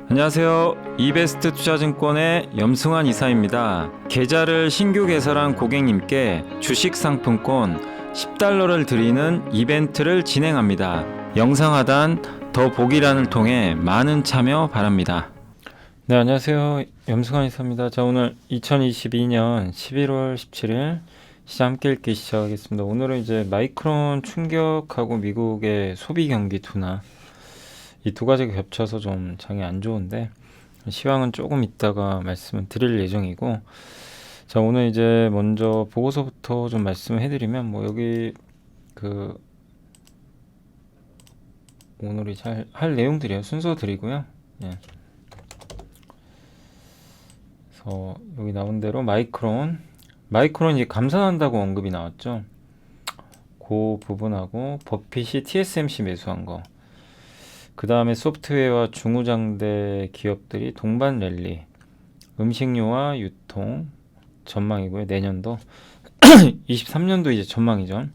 안녕하세요. 이베스트 투자증권의 염승환 이사입니다. 계좌를 신규 개설한 고객님께 주식 상품권 10달러를 드리는 이벤트를 진행합니다. 영상 하단 더 보기란을 통해 많은 참여 바랍니다. 네, 안녕하세요. 염승환 이사입니다. 자, 오늘 2022년 11월 17일 시장 함께 읽기 시작하겠습니다. 오늘은 이제 마이크론 충격하고 미국의 소비 경기 둔화, 이 두 가지가 겹쳐서 좀 장이 안 좋은데 시황은 조금 있다가 말씀을 드릴 예정이고, 자, 오늘 이제 먼저 보고서부터 좀 말씀을 해드리면, 뭐 여기 그 오늘이 잘 할 내용들이에요. 순서드리고요. 예. 그래서 여기 나온 대로 마이크론 이제 감산한다고 언급이 나왔죠. 그 부분하고 버핏이 TSMC 매수한 거, 그 다음에 소프트웨어와 중후장대 기업들이 동반 랠리, 음식료와 유통 전망이고요. 내년도 23년도 이제 전망이죠.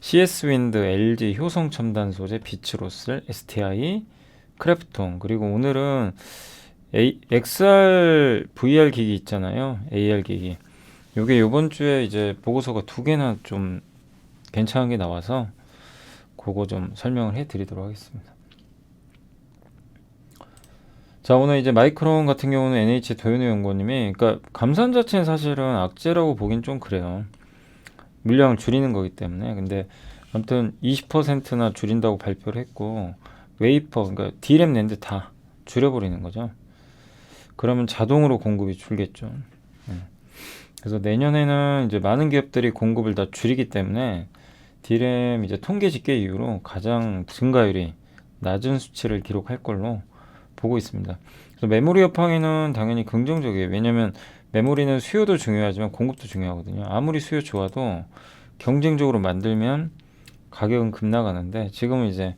CS 윈드, LG, 효성 첨단 소재, 비츠로슬, STI, 크래프톤, 그리고 오늘은 XR, VR 기기 있잖아요. AR 기기. 요게 요번 주에 이제 보고서가 두 개나 좀 괜찮은 게 나와서 그거 좀 설명을 해 드리도록 하겠습니다. 자, 오늘 이제 마이크론 같은 경우는 NH 도현우 연구원님이, 그러니까 감산 자체는 사실은 악재라고 보긴 좀 그래요. 물량을 줄이는 거기 때문에. 근데 아무튼 20%나 줄인다고 발표를 했고, 웨이퍼, 그러니까 D램 낸드 다 줄여버리는 거죠. 그러면 자동으로 공급이 줄겠죠. 그래서 내년에는 이제 많은 기업들이 공급을 다 줄이기 때문에 D램 이제 통계 집계 이후로 가장 증가율이 낮은 수치를 기록할 걸로 보고 있습니다. 그래서 메모리 여파에는 당연히 긍정적이에요. 왜냐하면 메모리는 수요도 중요하지만 공급도 중요하거든요. 아무리 수요 좋아도 경쟁적으로 만들면 가격은 급나가는데, 지금은 이제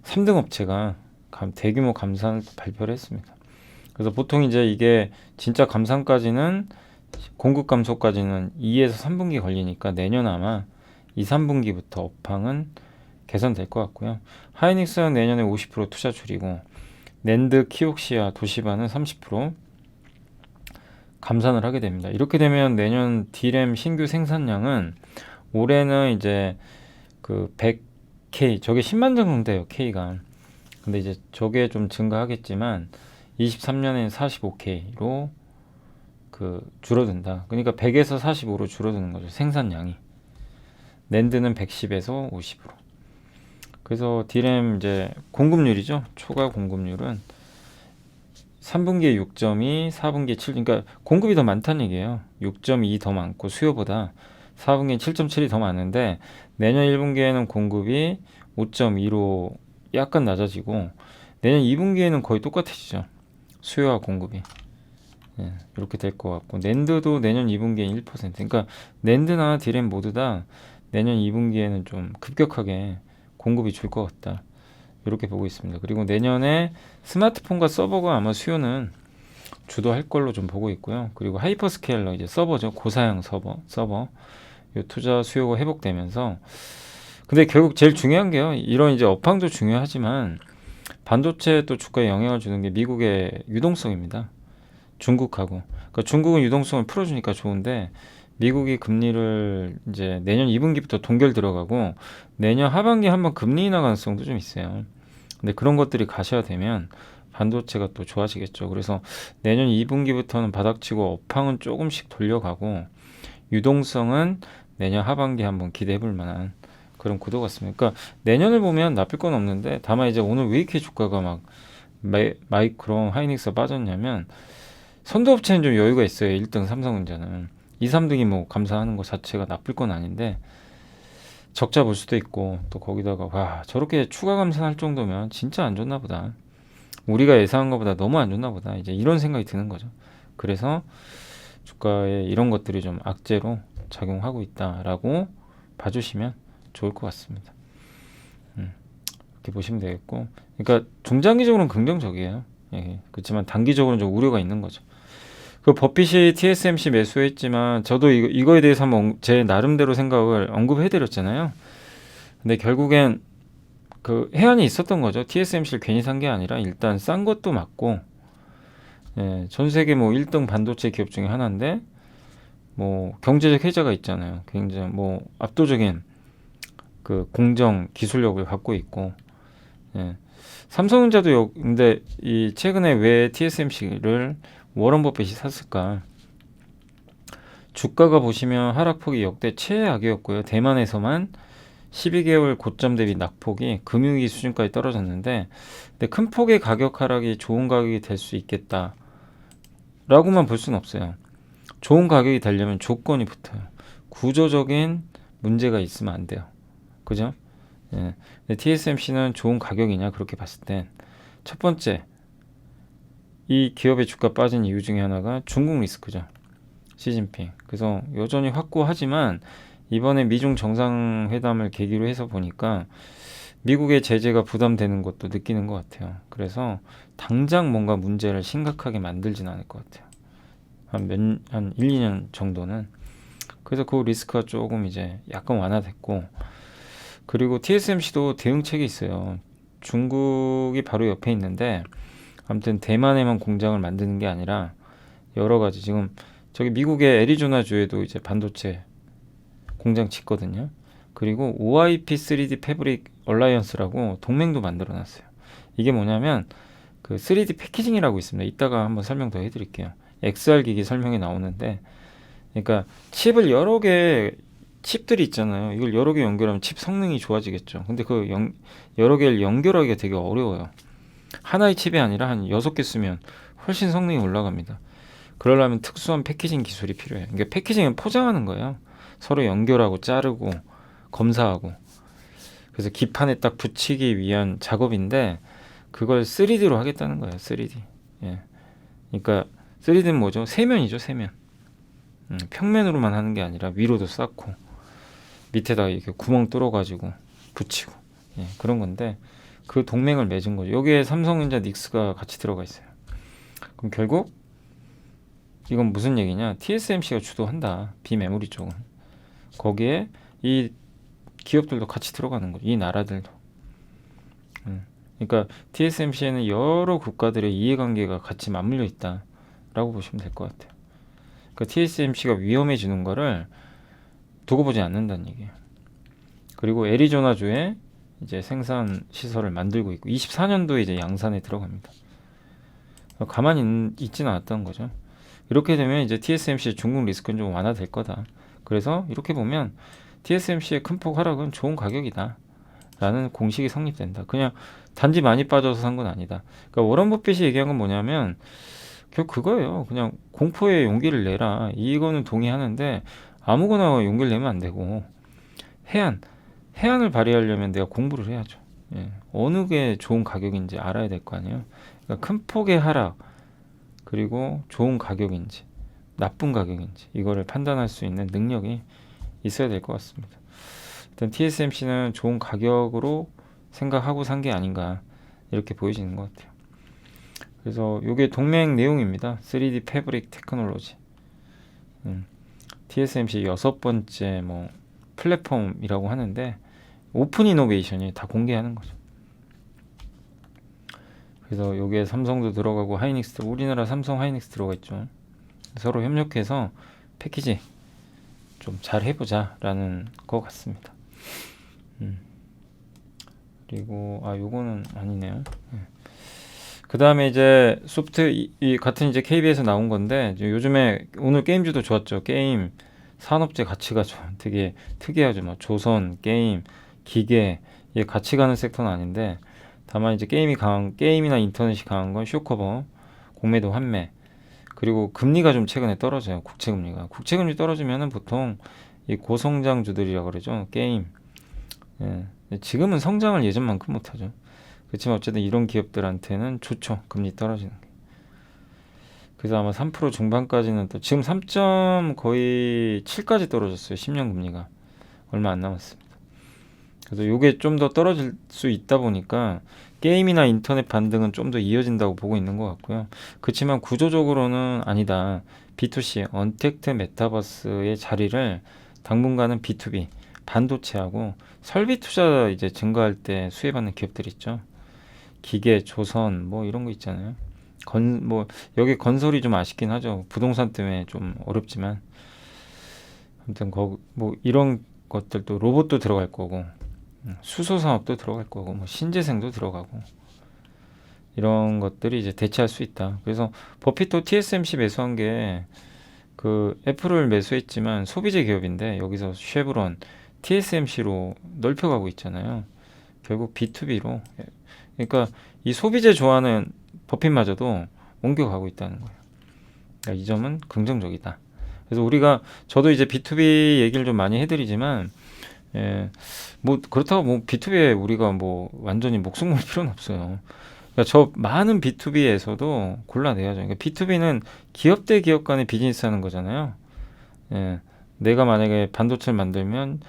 3등 업체가 대규모 감산을 발표를 했습니다. 그래서 보통 이제 이게 진짜 감산까지는, 공급 감소까지는 2에서 3분기 걸리니까 내년 아마 2, 3분기부터 업황은 개선될 것 같고요. 하이닉스는 내년에 50% 투자 줄이고, 낸드, 키옥시아, 도시바는 30% 감산을 하게 됩니다. 이렇게 되면 내년 D램 신규 생산량은 올해는 이제 그 100K, 저게 10만 정도인데요, K가. 근데 이제 저게 좀 증가하겠지만 23년에는 45K로 그 줄어든다. 그러니까 100에서 45로 줄어드는 거죠, 생산량이. 낸드는 110에서 50으로. 그래서 D램 이제 공급률이죠. 초과 공급률은 3분기에 6.2, 4분기에 7, 그러니까 공급이 더 많다는 얘기예요. 6.2 더 많고 수요보다 4분기에 7.7이 더 많은데, 내년 1분기에는 공급이 5.2로 약간 낮아지고, 내년 2분기에는 거의 똑같아지죠. 수요와 공급이. 예, 이렇게 될 것 같고, 낸드도 내년 2분기에 1%. 그러니까 낸드나 D램 모두 다 내년 2분기에는 좀 급격하게 공급이 줄 것 같다, 이렇게 보고 있습니다. 그리고 내년에 스마트폰과 서버가 아마 수요는 주도할 걸로 좀 보고 있고요. 그리고 하이퍼스케일러, 이제 서버죠, 고사양 서버 이 투자 수요가 회복되면서, 근데 결국 제일 중요한 게요, 이런 이제 업황도 중요하지만 반도체 또 주가에 영향을 주는 게 미국의 유동성입니다. 중국하고. 그러니까 중국은 유동성을 풀어주니까 좋은데, 미국이 금리를 이제 내년 2분기부터 동결 들어가고 내년 하반기에 한번 금리 인하 가능성도 좀 있어요. 근데 그런 것들이 가셔야 되면 반도체가 또 좋아지겠죠. 그래서 내년 2분기부터는 바닥치고 업황은 조금씩 돌려가고, 유동성은 내년 하반기에 한번 기대해 볼 만한 그런 구도 같습니다. 그러니까 내년을 보면 나쁠 건 없는데, 다만 이제 오늘 왜 이렇게 주가가 막 마이크론, 하이닉스가 빠졌냐면, 선도업체는 좀 여유가 있어요. 1등 삼성전자는 2, 3등이 뭐 감사하는 것 자체가 나쁠 건 아닌데, 적자 볼 수도 있고, 또 거기다가 와, 저렇게 추가 감산할 정도면 진짜 안 좋나 보다, 우리가 예상한 것보다 너무 안 좋나 보다, 이제 이런 생각이 드는 거죠. 그래서 주가에 이런 것들이 좀 악재로 작용하고 있다라고 봐주시면 좋을 것 같습니다. 이렇게 보시면 되겠고, 그러니까 중장기적으로는 긍정적이에요. 예, 그렇지만 단기적으로는 좀 우려가 있는 거죠. 그 버핏이 TSMC 매수했지만 저도 이거에 대해서 한번 제 나름대로 생각을 언급해드렸잖아요. 근데 결국엔 그 해안이 있었던 거죠. TSMC를 괜히 산 게 아니라 일단 싼 것도 맞고, 예, 전 세계 뭐 1등 반도체 기업 중에 하나인데 뭐 경제적 혜자가 있잖아요. 굉장히 뭐 압도적인 그 공정 기술력을 갖고 있고, 예. 삼성전자도 근데 이 최근에 왜 TSMC를 워런 버핏이 샀을까? 주가가 보시면 하락폭이 역대 최악이었고요. 대만에서만 12개월 고점 대비 낙폭이 금융위기 수준까지 떨어졌는데, 근데 큰 폭의 가격 하락이 좋은 가격이 될 수 있겠다라고만 볼 수는 없어요. 좋은 가격이 되려면 조건이 붙어요. 구조적인 문제가 있으면 안 돼요. 그죠? 예. 근데 TSMC는 좋은 가격이냐 그렇게 봤을 땐 첫 번째, 이 기업의 주가 빠진 이유 중에 하나가 중국 리스크죠. 시진핑. 그래서 여전히 확고하지만 이번에 미중 정상회담을 계기로 해서 보니까 미국의 제재가 부담되는 것도 느끼는 것 같아요. 그래서 당장 뭔가 문제를 심각하게 만들진 않을 것 같아요. 한 1, 2년 정도는. 그래서 그 리스크가 조금 이제 약간 완화됐고, 그리고 TSMC도 대응책이 있어요. 중국이 바로 옆에 있는데, 아무튼 대만에만 공장을 만드는 게 아니라 여러 가지 지금 저기 미국의 애리조나주에도 이제 반도체 공장 짓거든요. 그리고 OIP 3D 패브릭 얼라이언스라고 동맹도 만들어 놨어요. 이게 뭐냐면 그 3D 패키징이라고 있습니다. 이따가 한번 설명 더 해드릴게요. XR 기기 설명이 나오는데, 그러니까 칩을 여러 개 칩들이 있잖아요. 이걸 여러 개 연결하면 칩 성능이 좋아지겠죠. 근데 그 여러 개를 연결하기가 되게 어려워요. 하나의 칩이 아니라 한 6개 쓰면 훨씬 성능이 올라갑니다. 그러려면 특수한 패키징 기술이 필요해요. 그러니까 패키징은 포장하는 거예요. 서로 연결하고 자르고 검사하고. 그래서 기판에 딱 붙이기 위한 작업인데 그걸 3D로 하겠다는 거예요. 3D. 예. 그러니까 3D는 뭐죠? 세면이죠, 세면. 평면으로만 하는 게 아니라 위로도 쌓고 밑에다가 이렇게 구멍 뚫어가지고 붙이고, 예, 그런 건데 그 동맹을 맺은 거죠. 여기에 삼성전자 닉스가 같이 들어가 있어요. 그럼 결국 이건 무슨 얘기냐? TSMC가 주도한다. 비메모리 쪽은. 거기에 이 기업들도 같이 들어가는 거죠. 이 나라들도. 그러니까 TSMC에는 여러 국가들의 이해관계가 같이 맞물려 있다라고 보시면 될 것 같아요. 그러니까 TSMC가 위험해지는 거를 두고 보지 않는다는 얘기예요. 그리고 애리조나주에 이제 생산 시설을 만들고 있고 24년도에 이제 양산에 들어갑니다. 가만히 있지는 않았던 거죠. 이렇게 되면 이제 TSMC의 중국 리스크는 좀 완화될 거다. 그래서 이렇게 보면 TSMC의 큰 폭 하락은 좋은 가격이다 라는 공식이 성립된다. 그냥 단지 많이 빠져서 산 건 아니다. 그러니까 워런 버핏이 얘기한 건 뭐냐면 결국 그거예요. 그냥 공포의 용기를 내라. 이거는 동의하는데 아무거나 용기를 내면 안 되고, 해안을 발휘하려면 내가 공부를 해야죠. 예. 어느 게 좋은 가격인지 알아야 될 거 아니에요. 그러니까 큰 폭의 하락, 그리고 좋은 가격인지 나쁜 가격인지 이거를 판단할 수 있는 능력이 있어야 될 것 같습니다. 일단 TSMC는 좋은 가격으로 생각하고 산 게 아닌가 이렇게 보여지는 것 같아요. 그래서 이게 동맹 내용입니다. 3D 패브릭 테크놀로지. TSMC 6번째 뭐 플랫폼이라고 하는데 오픈 이노베이션이 다 공개하는 거죠. 그래서 여기에 삼성도 들어가고 하이닉스도, 우리나라 삼성 하이닉스 들어가 있죠. 서로 협력해서 패키지 좀 잘 해보자 라는 것 같습니다. 그리고 요거는 아니네요. 그 다음에 이제 소프트 이 같은 이제 KB에서 나온 건데, 요즘에 오늘 게임주도 좋았죠. 게임 산업재 가치가 좀 되게 특이하죠. 뭐 조선, 게임, 기계, 이게 같이 가는 섹터는 아닌데, 다만 이제 게임이나 인터넷이 강한 건 쇼커버, 공매도 환매, 그리고 금리가 좀 최근에 떨어져요. 국채금리 떨어지면은 보통 이 고성장주들이라고 그러죠. 게임. 예. 지금은 성장을 예전만큼 못하죠. 그렇지만 어쨌든 이런 기업들한테는 좋죠. 금리 떨어지는 게. 그래서 아마 3% 중반까지는 또 지금 3점 거의 7까지 떨어졌어요. 10년 금리가. 얼마 안 남았습니다. 그래서 이게 좀 더 떨어질 수 있다 보니까 게임이나 인터넷 반등은 좀 더 이어진다고 보고 있는 것 같고요. 그렇지만 구조적으로는 아니다. B2C, 언택트 메타버스의 자리를 당분간은 B2B, 반도체하고 설비 투자 이제 증가할 때 수혜받는 기업들 있죠. 기계, 조선 뭐 이런 거 있잖아요. 뭐 여기 건설이 좀 아쉽긴 하죠. 부동산 때문에 좀 어렵지만 아무튼 뭐 이런 것들도 로봇도 들어갈 거고 수소 산업도 들어갈 거고 뭐 신재생도 들어가고 이런 것들이 이제 대체할 수 있다. 그래서 버핏도 TSMC 매수한 게 그 애플을 매수했지만 소비재 기업인데 여기서 쉐브론, TSMC로 넓혀가고 있잖아요. 결국 B2B로. 그러니까 이 소비재 좋아하는 버핏마저도 옮겨가고 있다는 거예요. 그러니까 이 점은 긍정적이다. 그래서 저도 이제 B2B 얘기를 좀 많이 해드리지만 뭐 그렇다고 뭐 B2B에 우리가 뭐 완전히 목숨 걸 필요는 없어요. 그러니까 저 많은 B2B에서도 골라내야죠. 그러니까 B2B는 기업 대 기업 간의 비즈니스 하는 거잖아요. 내가 만약에 반도체를 만들면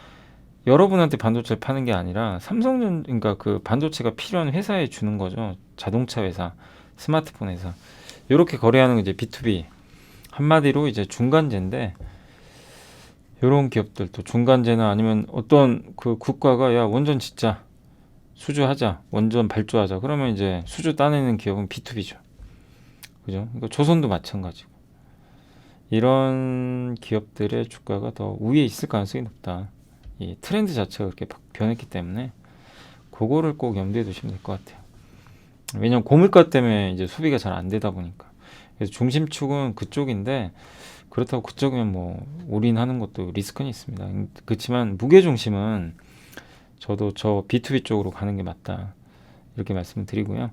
여러분한테 반도체를 파는 게 아니라 그러니까 그 반도체가 필요한 회사에 주는 거죠. 자동차 회사, 스마트폰 회사. 이렇게 거래하는 게 이제 B2B. 한마디로 이제 중간재인데, 이런 기업들도 중간재나 아니면 어떤 그 국가가 야, 원전 짓자. 수주하자. 원전 발주하자. 그러면 이제 수주 따내는 기업은 B2B죠. 그죠? 그러니까 조선도 마찬가지고. 이런 기업들의 주가가 더 위에 있을 가능성이 높다. 이 트렌드 자체가 그렇게 변했기 때문에 그거를 꼭 염두에 두시면 될 것 같아요. 왜냐면 고물가 때문에 이제 소비가 잘 안 되다 보니까. 그래서 중심축은 그쪽인데 그렇다고 그쪽이면 뭐 올인하는 것도 리스크는 있습니다. 그렇지만 무게 중심은 저도 저 B2B 쪽으로 가는 게 맞다. 이렇게 말씀을 드리고요.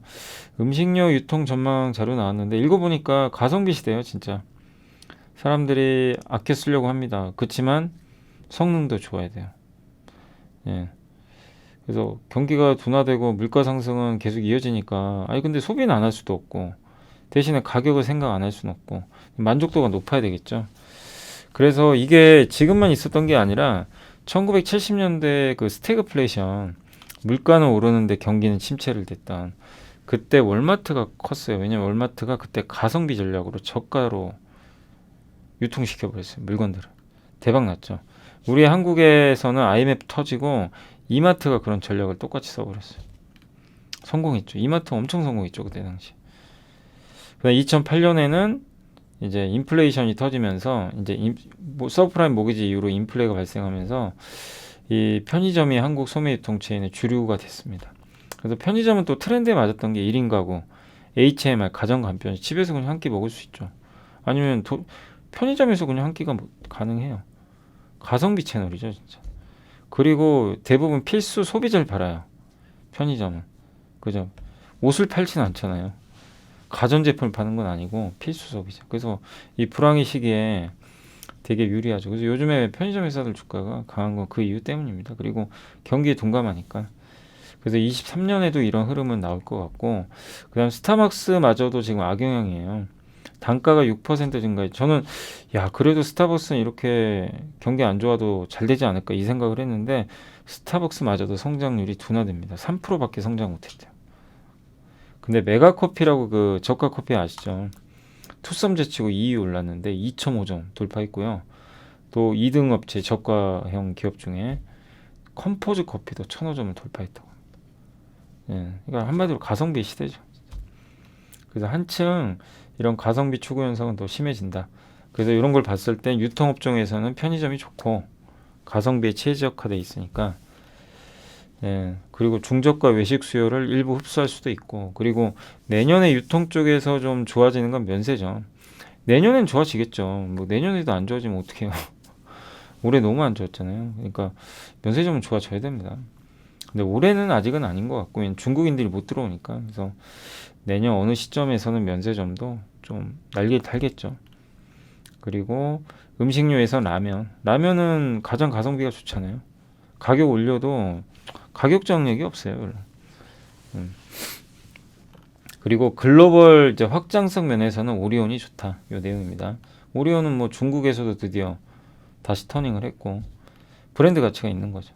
음식료 유통 전망 자료 나왔는데 읽어보니까 가성비 시대예요, 진짜. 사람들이 아껴 쓰려고 합니다. 그렇지만 성능도 좋아야 돼요. 예. 그래서 경기가 둔화되고 물가 상승은 계속 이어지니까 아니 근데 소비는 안 할 수도 없고 대신에 가격을 생각 안 할 수는 없고 만족도가 높아야 되겠죠. 그래서 이게 지금만 있었던 게 아니라 1970년대 그 스태그플레이션 물가는 오르는데 경기는 침체를 댔던 그때 월마트가 컸어요. 왜냐면 월마트가 그때 가성비 전략으로 저가로 유통시켜 버렸어요. 물건들을. 대박 났죠. 우리 한국에서는 IMF 터지고 이마트가 그런 전략을 똑같이 써버렸어요. 성공했죠. 이마트 엄청 성공했죠. 그때 당시. 그다음 2008년에는 이제 인플레이션이 터지면서 이제 뭐 서브프라임 모기지 이후로 인플레가 발생하면서 이 편의점이 한국 소매유통 체인의 주류가 됐습니다. 그래서 편의점은 또 트렌드에 맞았던 게 1인 가구, HMR, 가정간편, 집에서 그냥 한 끼 먹을 수 있죠. 아니면 편의점에서 그냥 한 끼가 가능해요. 가성비 채널이죠, 진짜. 그리고 대부분 필수 소비재를 팔아요. 편의점은. 그죠? 옷을 팔지는 않잖아요. 가전제품을 파는 건 아니고 필수 소비재. 그래서 이 불황의 시기에 되게 유리하죠. 그래서 요즘에 편의점 회사들 주가가 강한 건 그 이유 때문입니다. 그리고 경기에 둔감하니까. 그래서 23년에도 이런 흐름은 나올 것 같고, 그 다음 스타벅스마저도 지금 악영향이에요. 단가가 6% 증가해. 저는 야 그래도 스타벅스는 이렇게 경기 안 좋아도 잘 되지 않을까 이 생각을 했는데 스타벅스마저도 성장률이 둔화됩니다. 3%밖에 성장 못했대요. 근데 메가커피라고 그 저가 커피 아시죠? 투썸 제치고 2위 올랐는데 2.5점 돌파했고요. 또 2등 업체 저가형 기업 중에 컴포즈 커피도 1,005점을 돌파했다고 합니다. 예, 그러니까 한마디로 가성비 시대죠. 그래서 한층 이런 가성비 추구 현상은 더 심해진다. 그래서 이런 걸 봤을 때 유통업종에서는 편의점이 좋고 가성비에 최적화돼 있으니까 그리고 중저가 외식 수요를 일부 흡수할 수도 있고 그리고 내년에 유통 쪽에서 좀 좋아지는 건 면세점. 내년엔 좋아지겠죠. 뭐 내년에도 안 좋아지면 어떡해요. 올해 너무 안 좋았잖아요. 그러니까 면세점은 좋아져야 됩니다. 근데 올해는 아직은 아닌 것 같고 중국인들이 못 들어오니까 그래서 내년 어느 시점에서는 면세점도 좀 날개를 달겠죠. 그리고 음식료에서 라면은 가장 가성비가 좋잖아요. 가격 올려도 가격 저항력이 없어요. 그리고 글로벌 이제 확장성 면에서는 오리온이 좋다. 이 내용입니다. 오리온은 뭐 중국에서도 드디어 다시 터닝을 했고 브랜드 가치가 있는 거죠.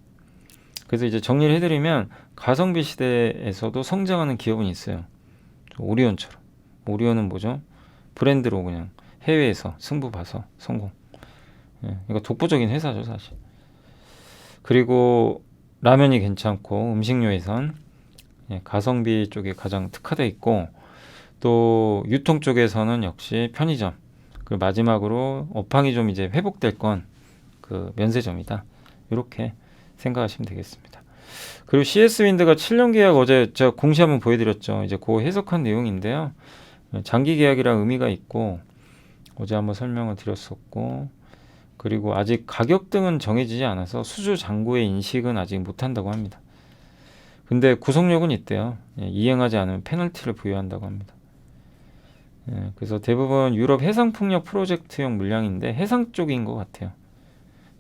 그래서 이제 정리를 해드리면 가성비 시대에서도 성장하는 기업은 있어요. 오리온처럼. 오리온은 뭐죠? 브랜드로 그냥 해외에서 승부 봐서 성공. 예, 이거 독보적인 회사죠, 사실. 그리고 라면이 괜찮고 음식료에선 가성비 쪽에 가장 특화돼 있고 또 유통 쪽에서는 역시 편의점 그리고 마지막으로 업황이 좀 이제 회복될 건 그 면세점이다. 이렇게 생각하시면 되겠습니다. 그리고 CS 윈드가 7년 계약 어제 제가 공시 한번 보여드렸죠. 이제 그 해석한 내용인데요. 장기 계약이라 의미가 있고 어제 한번 설명을 드렸었고 그리고 아직 가격 등은 정해지지 않아서 수주 잔고의 인식은 아직 못한다고 합니다. 근데 구속력은 있대요. 이행하지 않으면 페널티를 부여한다고 합니다. 그래서 대부분 유럽 해상풍력 프로젝트용 물량인데 해상 쪽인 것 같아요.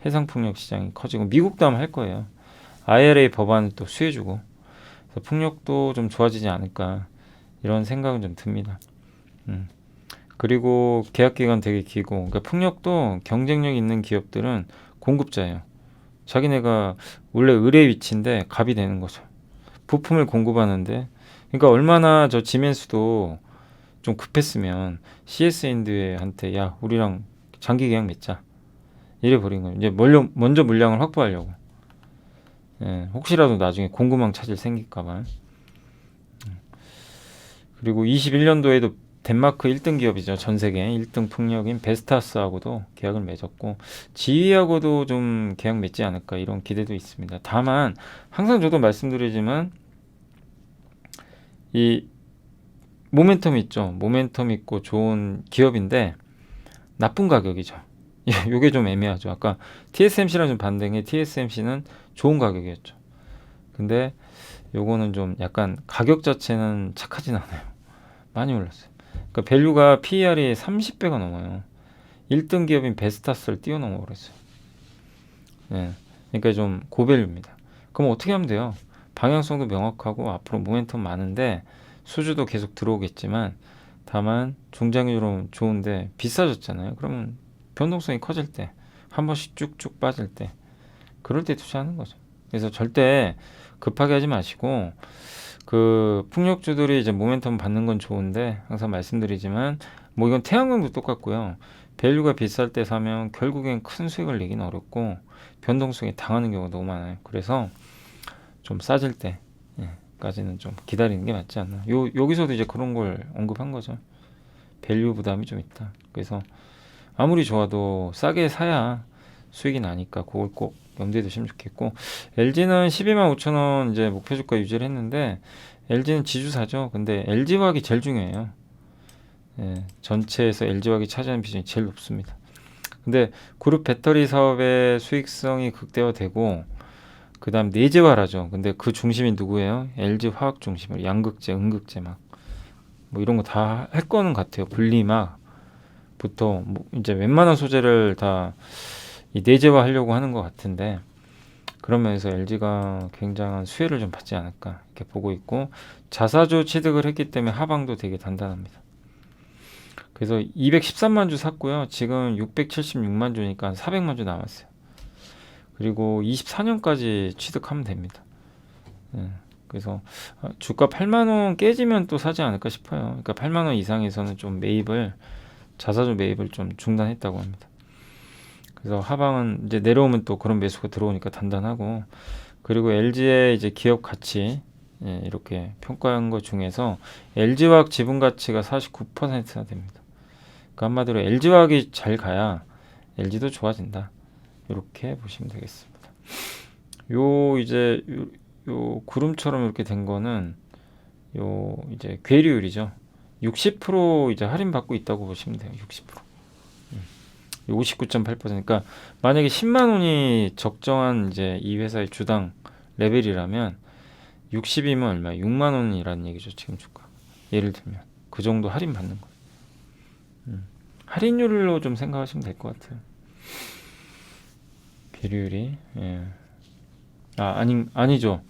해상풍력 시장이 커지고 미국도 아마 할 거예요. IRA 법안을 또 수혜주고 그래서 풍력도 좀 좋아지지 않을까 이런 생각은 좀 듭니다. 그리고 계약 기간 되게 길고 그러니까 풍력도 경쟁력 있는 기업들은 공급자예요. 자기네가 원래 을의 위치인데 갑이 되는 거죠. 부품을 공급하는데 그러니까 얼마나 저 지멘스도 좀 급했으면 CS엔드한테 야 우리랑 장기 계약 맺자 이래 버린 거예요. 이제 먼저 물량을 확보하려고. 혹시라도 나중에 공급망 차질 생길까봐. 그리고 21년도에도 덴마크 1등 기업이죠. 전 세계 1등 풍력인 베스타스하고도 계약을 맺었고 지휘하고도 좀 계약 맺지 않을까 이런 기대도 있습니다. 다만 항상 저도 말씀드리지만 이 모멘텀 있죠. 모멘텀 있고 좋은 기업인데 나쁜 가격이죠. 요게 좀 애매하죠. 아까 TSMC랑 좀 반대인 게 TSMC는 좋은 가격이었죠. 근데 요거는 좀 약간 가격 자체는 착하진 않아요. 많이 올랐어요. 그러니까 밸류가 PER이 30배가 넘어요. 1등 기업인 베스타스를 뛰어넘어 버렸어요. 그러니까 좀 고밸류입니다. 그럼 어떻게 하면 돼요? 방향성도 명확하고 앞으로 모멘텀 많은데 수주도 계속 들어오겠지만 다만 중장기로 좋은데 비싸졌잖아요. 그러면 변동성이 커질 때 한 번씩 쭉쭉 빠질 때 그럴 때 투자하는 거죠. 그래서 절대 급하게 하지 마시고 그 풍력주들이 이제 모멘텀 받는 건 좋은데 항상 말씀드리지만 뭐 이건 태양광도 똑같고요. 밸류가 비쌀 때 사면 결국엔 큰 수익을 내기는 어렵고 변동성에 당하는 경우가 너무 많아요. 그래서 좀 싸질 때까지는 좀 기다리는 게 맞지 않나. 여기서도 이제 그런 걸 언급한 거죠. 밸류 부담이 좀 있다. 그래서 아무리 좋아도 싸게 사야 수익이 나니까 그걸 꼭 염두에 두시면 좋겠고 LG는 12만 5천 원 이제 목표 주가 유지를 했는데 LG는 지주사죠. 근데 LG화학이 제일 중요해요. 전체에서 LG화학이 차지하는 비중이 제일 높습니다. 근데 그룹 배터리 사업의 수익성이 극대화되고 그 다음 내재화라죠. 근데 그 중심이 누구예요? LG화학 중심으로 양극재, 음극재 막 뭐 이런 거 다 할 거는 같아요. 분리막부터 뭐 이제 웬만한 소재를 다 이 내재화 하려고 하는 것 같은데 그런 면에서 LG가 굉장한 수혜를 좀 받지 않을까 이렇게 보고 있고 자사주 취득을 했기 때문에 하방도 되게 단단합니다. 그래서 213만 주 샀고요. 지금 676만 주니까 400만 주 남았어요. 그리고 24년까지 취득하면 됩니다. 그래서 주가 8만 원 깨지면 또 사지 않을까 싶어요. 그러니까 8만 원 이상에서는 좀 자사주 매입을 좀 중단했다고 합니다. 그래서 하방은 이제 내려오면 또 그런 매수가 들어오니까 단단하고 그리고 LG의 이제 기업 가치 이렇게 평가한 것 중에서 LG화학 지분 가치가 49%나 됩니다. 그러니까 한마디로 LG화학이 잘 가야 LG도 좋아진다. 이렇게 보시면 되겠습니다. 요 구름처럼 이렇게 된 거는 요 이제 괴리율이죠. 60% 이제 할인 받고 있다고 보시면 돼요. 60%. 59.8%니까 만약에 10만 원이 적정한 이제 이 회사의 주당 레벨이라면 60이면 얼마? 6만 원이라는 얘기죠. 지금 주가. 예를 들면 그 정도 할인 받는 거. 할인율로 좀 생각하시면 될 것 같아요. 괴리율이 아니죠.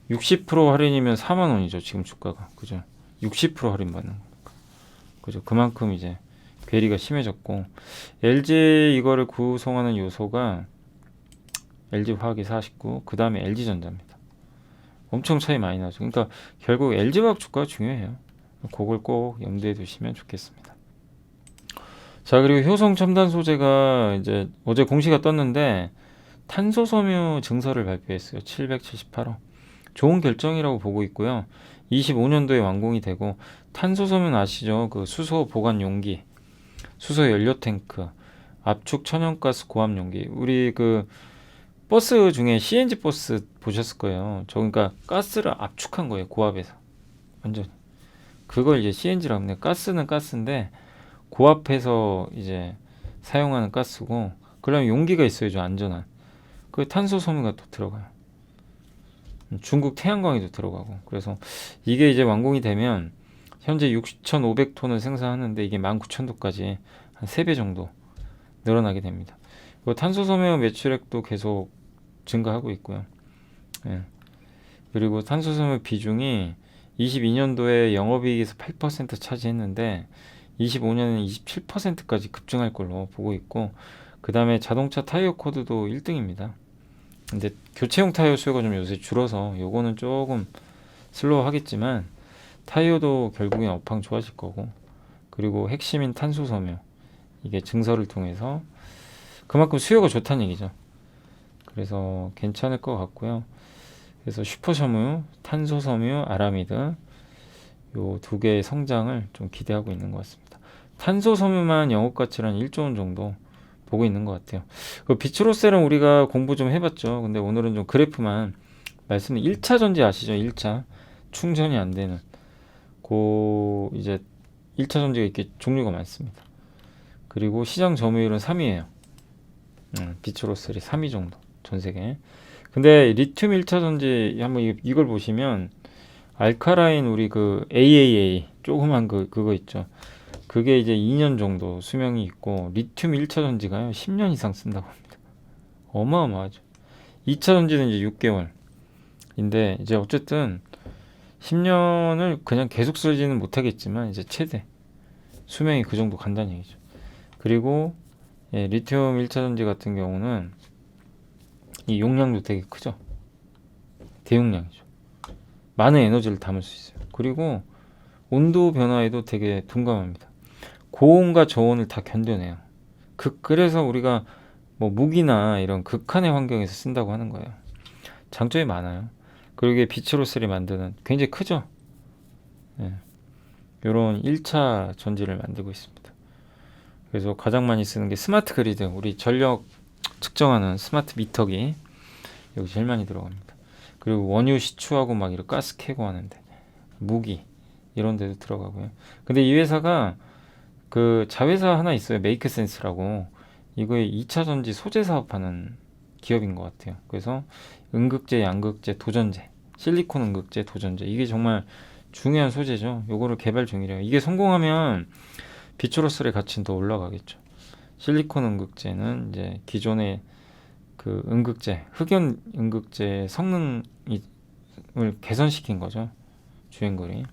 60% 할인이면 4만 원이죠. 지금 주가가. 그죠? 60% 할인 받는 거니까. 그죠? 그만큼 이제 괴리가 심해졌고 LG 이거를 구성하는 요소가 LG화학이 49, 그 다음에 LG전자입니다. 엄청 차이 많이 나죠. 그러니까 결국 LG화학 주가가 중요해요. 그걸 꼭 염두에 두시면 좋겠습니다. 자, 그리고 효성 첨단 소재가 이제 어제 공시가 떴는데 탄소섬유 증설을 발표했어요. 778억. 좋은 결정이라고 보고 있고요. 25년도에 완공이 되고, 탄소섬유는 아시죠? 그 수소 보관 용기, 수소 연료 탱크, 압축 천연가스 고압 용기. 우리 그 버스 중에 CNG 버스 보셨을 거예요. 저 그러니까 가스를 압축한 거예요. 고압에서. 완전. 그걸 이제 CNG라고 합니다. 가스는 가스인데 고압해서 이제 사용하는 가스고, 그러면 용기가 있어야죠. 안전한. 그 탄소섬유가 또 들어가요. 중국 태양광에도 들어가고. 그래서 이게 이제 완공이 되면 현재 6,500톤을 생산하는데 이게 19,000도까지 한 3배 정도 늘어나게 됩니다. 그리고 탄소섬유 매출액도 계속 증가하고 있고요. 예. 그리고 탄소섬유 비중이 22년도에 영업이익에서 8% 차지했는데 25년에는 27%까지 급증할 걸로 보고 있고, 그 다음에 자동차 타이어 코드도 1등입니다. 근데 교체용 타이어 수요가 좀 요새 줄어서 요거는 조금 슬로우 하겠지만 타이어도 결국엔 업황 좋아질 거고, 그리고 핵심인 탄소섬유 이게 증설을 통해서 그만큼 수요가 좋다는 얘기죠. 그래서 괜찮을 것 같고요. 그래서 슈퍼섬유, 탄소섬유, 아라미드 요 두 개의 성장을 좀 기대하고 있는 것 같습니다. 탄소섬유만 영업가치를 한 1조 원 정도 보고 있는 것 같아요. 그 비추로셀은 우리가 공부 좀 해봤죠. 근데 오늘은 좀 그래프만 말씀드린 1차 전지 아시죠? 1차 충전이 안 되는 이제 1차 전지가 이렇게 종류가 많습니다. 그리고 시장 점유율은 3위예요. 비추로셀이 3위 정도 전 세계. 근데 리튬 1차 전지 한번 이걸 보시면 알카라인 우리 그 AAA 조그만 그거 있죠. 그게 이제 2년 정도 수명이 있고, 리튬 1차 전지가요 10년 이상 쓴다고 합니다. 어마어마하죠. 2차 전지는 이제 6개월인데 이제 어쨌든 10년을 그냥 계속 쓰지는 못하겠지만 이제 최대 수명이 그 정도 간다는 얘기죠. 그리고 리튬 1차 전지 같은 경우는 이 용량도 되게 크죠. 대용량이죠. 많은 에너지를 담을 수 있어요. 그리고 온도 변화에도 되게 둔감합니다. 고온과 저온을 다 견뎌내요. 그래서 우리가 뭐 무기나 이런 극한의 환경에서 쓴다고 하는 거예요. 장점이 많아요. 그리고 이게 비추로셀이 만드는 굉장히 크죠. 이런 1차 전지를 만들고 있습니다. 그래서 가장 많이 쓰는 게 스마트 그리드, 우리 전력 측정하는 스마트 미터기 여기 제일 많이 들어갑니다. 그리고 원유 시추하고 막 이런 가스 캐고 하는데 무기 이런 데도 들어가고요. 근데 이 회사가 그 자회사 하나 있어요. 메이크센스라고. 이거의 2차 전지 소재 사업하는 기업인 것 같아요. 그래서 음극재, 양극재, 도전재, 실리콘 음극재, 도전재 이게 정말 중요한 소재죠. 요거를 개발 중이래요. 이게 성공하면 비추로셀의 가치는 더 올라가겠죠. 실리콘 음극재는 이제 기존의 그 음극재, 흑연 음극재의 성능을 개선시킨 거죠. 주행거리.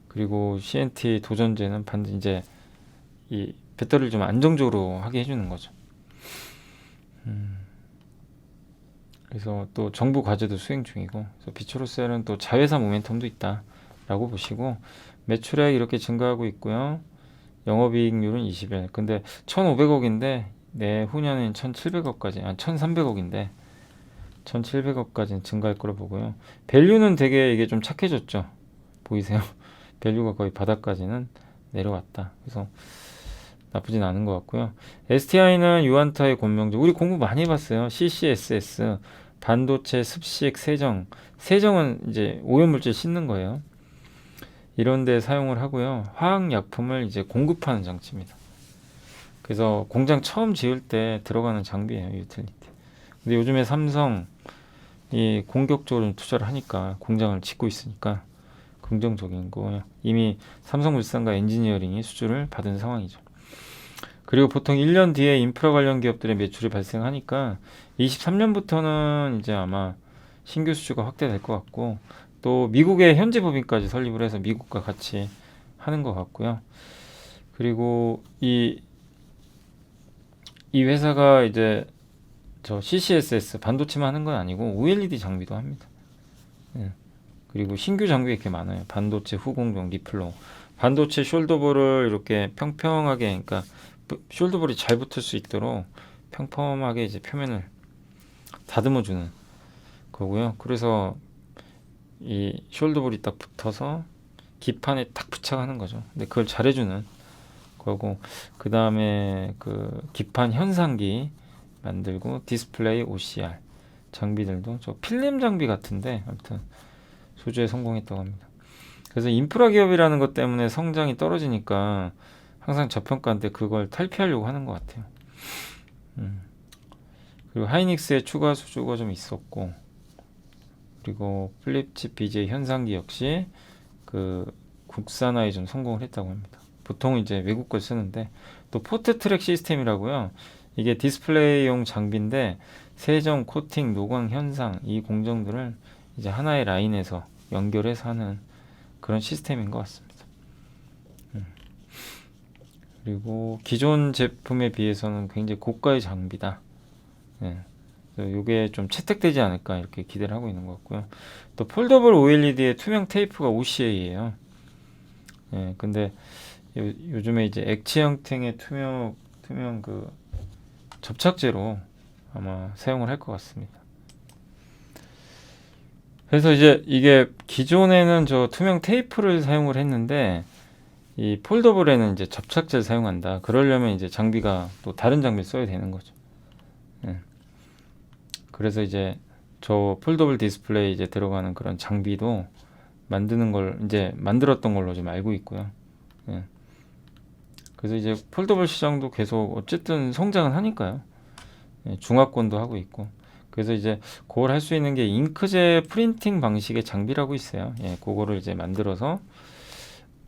그리고 CNT 도전재는 반드시 이제 이 배터리를 좀 안정적으로 하게 해주는 거죠. 그래서 또 정부 과제도 수행 중이고, 그래서 비추로셀은 또 자회사 모멘텀도 있다라고 보시고, 매출액 이렇게 증가하고 있고요. 영업이익률은 21. 근데 1,500억인데 내후년엔 1,700억까지, 1,300억인데 1,700억까지는 증가할 거로 보고요. 밸류는 되게 이게 좀 착해졌죠. 보이세요? 밸류가 거의 바닥까지는 내려왔다. 그래서 나쁘진 않은 것 같고요. STI는 유안타의 권명적. 우리 공부 많이 해봤어요. CCSS, 반도체 습식 세정. 세정은 이제 오염물질 씻는 거예요. 이런 데 사용을 하고요. 화학약품을 이제 공급하는 장치입니다. 그래서 공장 처음 지을 때 들어가는 장비예요. 유틸리티. 근데 요즘에 삼성이 공격적으로 투자를 하니까, 공장을 짓고 있으니까 긍정적인 거예요. 이미 삼성물산과 엔지니어링이 수주를 받은 상황이죠. 그리고 보통 1년 뒤에 인프라 관련 기업들의 매출이 발생하니까 23년부터는 이제 아마 신규 수주가 확대될 것 같고, 또 미국의 현지 법인까지 설립을 해서 미국과 같이 하는 것 같고요. 그리고 이 회사가 이제 저 CCSS 반도체만 하는 건 아니고 OLED 장비도 합니다. 그리고 신규 장비 이렇게 많아요. 반도체 후공정 리플로, 반도체 숄더볼을 이렇게 평평하게, 그러니까 숄더볼이 잘 붙을 수 있도록 평범하게 이제 표면을 다듬어 주는 거고요. 그래서 이 숄더볼이 딱 붙어서 기판에 딱 부착하는 거죠. 근데 그걸 잘해주는 거고, 그 다음에 그 기판 현상기 만들고 디스플레이 OCR 장비들도 저 필름 장비 같은데 아무튼 소주에 성공했다고 합니다. 그래서 인프라 기업이라는 것 때문에 성장이 떨어지니까 항상 저평가인데 그걸 탈피하려고 하는 것 같아요. 그리고 하이닉스의 추가 수주가 좀 있었고, 그리고 플립칩 BJ 현상기 역시 그 국산화에 좀 성공을 했다고 합니다. 보통 이제 외국 걸 쓰는데, 또 포트 트랙 시스템이라고요. 이게 디스플레이용 장비인데 세정, 코팅, 노광 현상 이 공정들을 이제 하나의 라인에서 연결해서 하는 그런 시스템인 것 같습니다. 그리고 기존 제품에 비해서는 굉장히 고가의 장비다. 네. 이게 좀 채택되지 않을까 이렇게 기대를 하고 있는 것 같고요. 또 폴더블 OLED의 투명 테이프가 OCA예요. 예, 근데 요즘에 이제 액체 형태의 투명 그 접착제로 아마 사용을 할 것 같습니다. 그래서 이제 이게 기존에는 저 투명 테이프를 사용을 했는데 이 폴더블에는 이제 접착제를 사용한다. 그러려면 이제 장비가 또 다른 장비를 써야 되는 거죠. 예. 그래서 이제 저 폴더블 디스플레이 이제 들어가는 그런 장비도 만드는 걸 이제 만들었던 걸로 좀 알고 있고요. 예. 그래서 이제 폴더블 시장도 계속 어쨌든 성장은 하니까요. 예, 중화권도 하고 있고. 그래서 이제 그걸 할 수 있는 게 잉크젯 프린팅 방식의 장비라고 있어요. 예, 그거를 이제 만들어서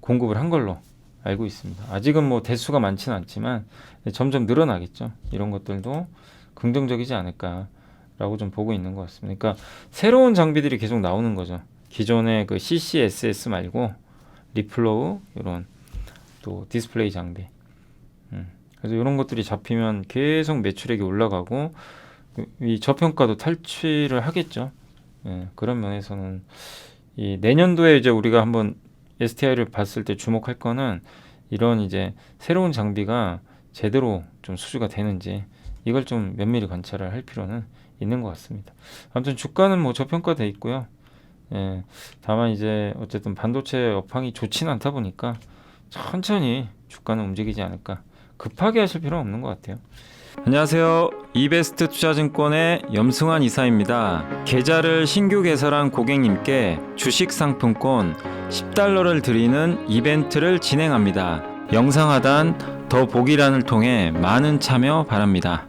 공급을 한 걸로 알고 있습니다. 아직은 뭐 대수가 많지는 않지만 점점 늘어나겠죠. 이런 것들도 긍정적이지 않을까라고 좀 보고 있는 것 같습니다. 그러니까 새로운 장비들이 계속 나오는 거죠. 기존의 그 CCSS 말고 리플로우 이런 또 디스플레이 장비. 그래서 이런 것들이 잡히면 계속 매출액이 올라가고 이 저평가도 탈취를 하겠죠. 예, 그런 면에서는 이 내년도에 이제 우리가 한번 STI를 봤을 때 주목할 거는 이런 이제 새로운 장비가 제대로 좀 수주가 되는지 이걸 좀 면밀히 관찰을 할 필요는 있는 것 같습니다. 아무튼 주가는 뭐 저평가돼 있고요. 예, 다만 이제 어쨌든 반도체 업황이 좋지는 않다 보니까 천천히 주가는 움직이지 않을까. 급하게 하실 필요는 없는 것 같아요. 안녕하세요. 이베스트 투자증권의 염승환 이사입니다. 계좌를 신규 개설한 고객님께 주식 상품권 $10를 드리는 이벤트를 진행합니다. 영상 하단 더 보기란을 통해 많은 참여 바랍니다.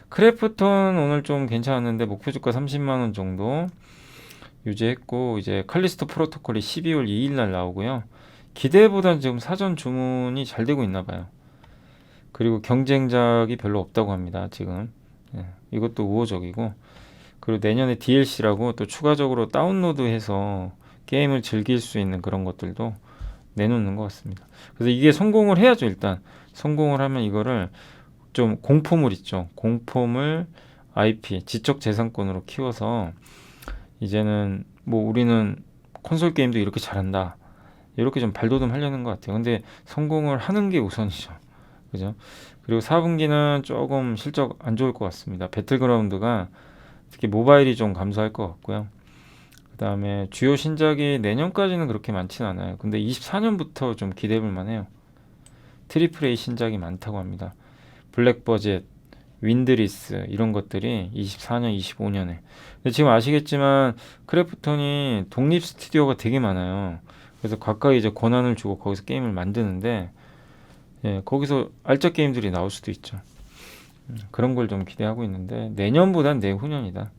크래프톤 오늘 좀 괜찮았는데 목표 주가 30만원 정도 유지했고, 이제 칼리스토 프로토콜이 12월 2일 날 나오고요. 기대보다는 지금 사전 주문이 잘 되고 있나 봐요. 그리고 경쟁작이 별로 없다고 합니다. 지금 이것도 우호적이고, 그리고 내년에 DLC라고 또 추가적으로 다운로드해서 게임을 즐길 수 있는 그런 것들도 내놓는 것 같습니다. 그래서 이게 성공을 해야죠. 일단 성공을 하면 이거를 좀 공포물 있죠. 공포물 IP 지적재산권으로 키워서 이제는 뭐 우리는 콘솔 게임도 이렇게 잘한다, 이렇게 좀 발돋움 하려는 것 같아요. 근데 성공을 하는 게 우선이죠. 그죠? 그리고 4분기는 조금 실적 안 좋을 것 같습니다. 배틀그라운드가 특히 모바일이 좀 감소할 것 같고요. 그 다음에 주요 신작이 내년까지는 그렇게 많지는 않아요. 근데 24년부터 좀 기대해볼 만해요. 트리플 A 신작이 많다고 합니다. 블랙버젯, 윈드리스 이런 것들이 24년, 25년에. 근데 지금 아시겠지만 크래프톤이 독립 스튜디오가 되게 많아요. 그래서 각각 이제 권한을 주고 거기서 게임을 만드는데, 예, 거기서 알짜 게임들이 나올 수도 있죠. 그런 걸 좀 기대하고 있는데 내년보단 내후년이다.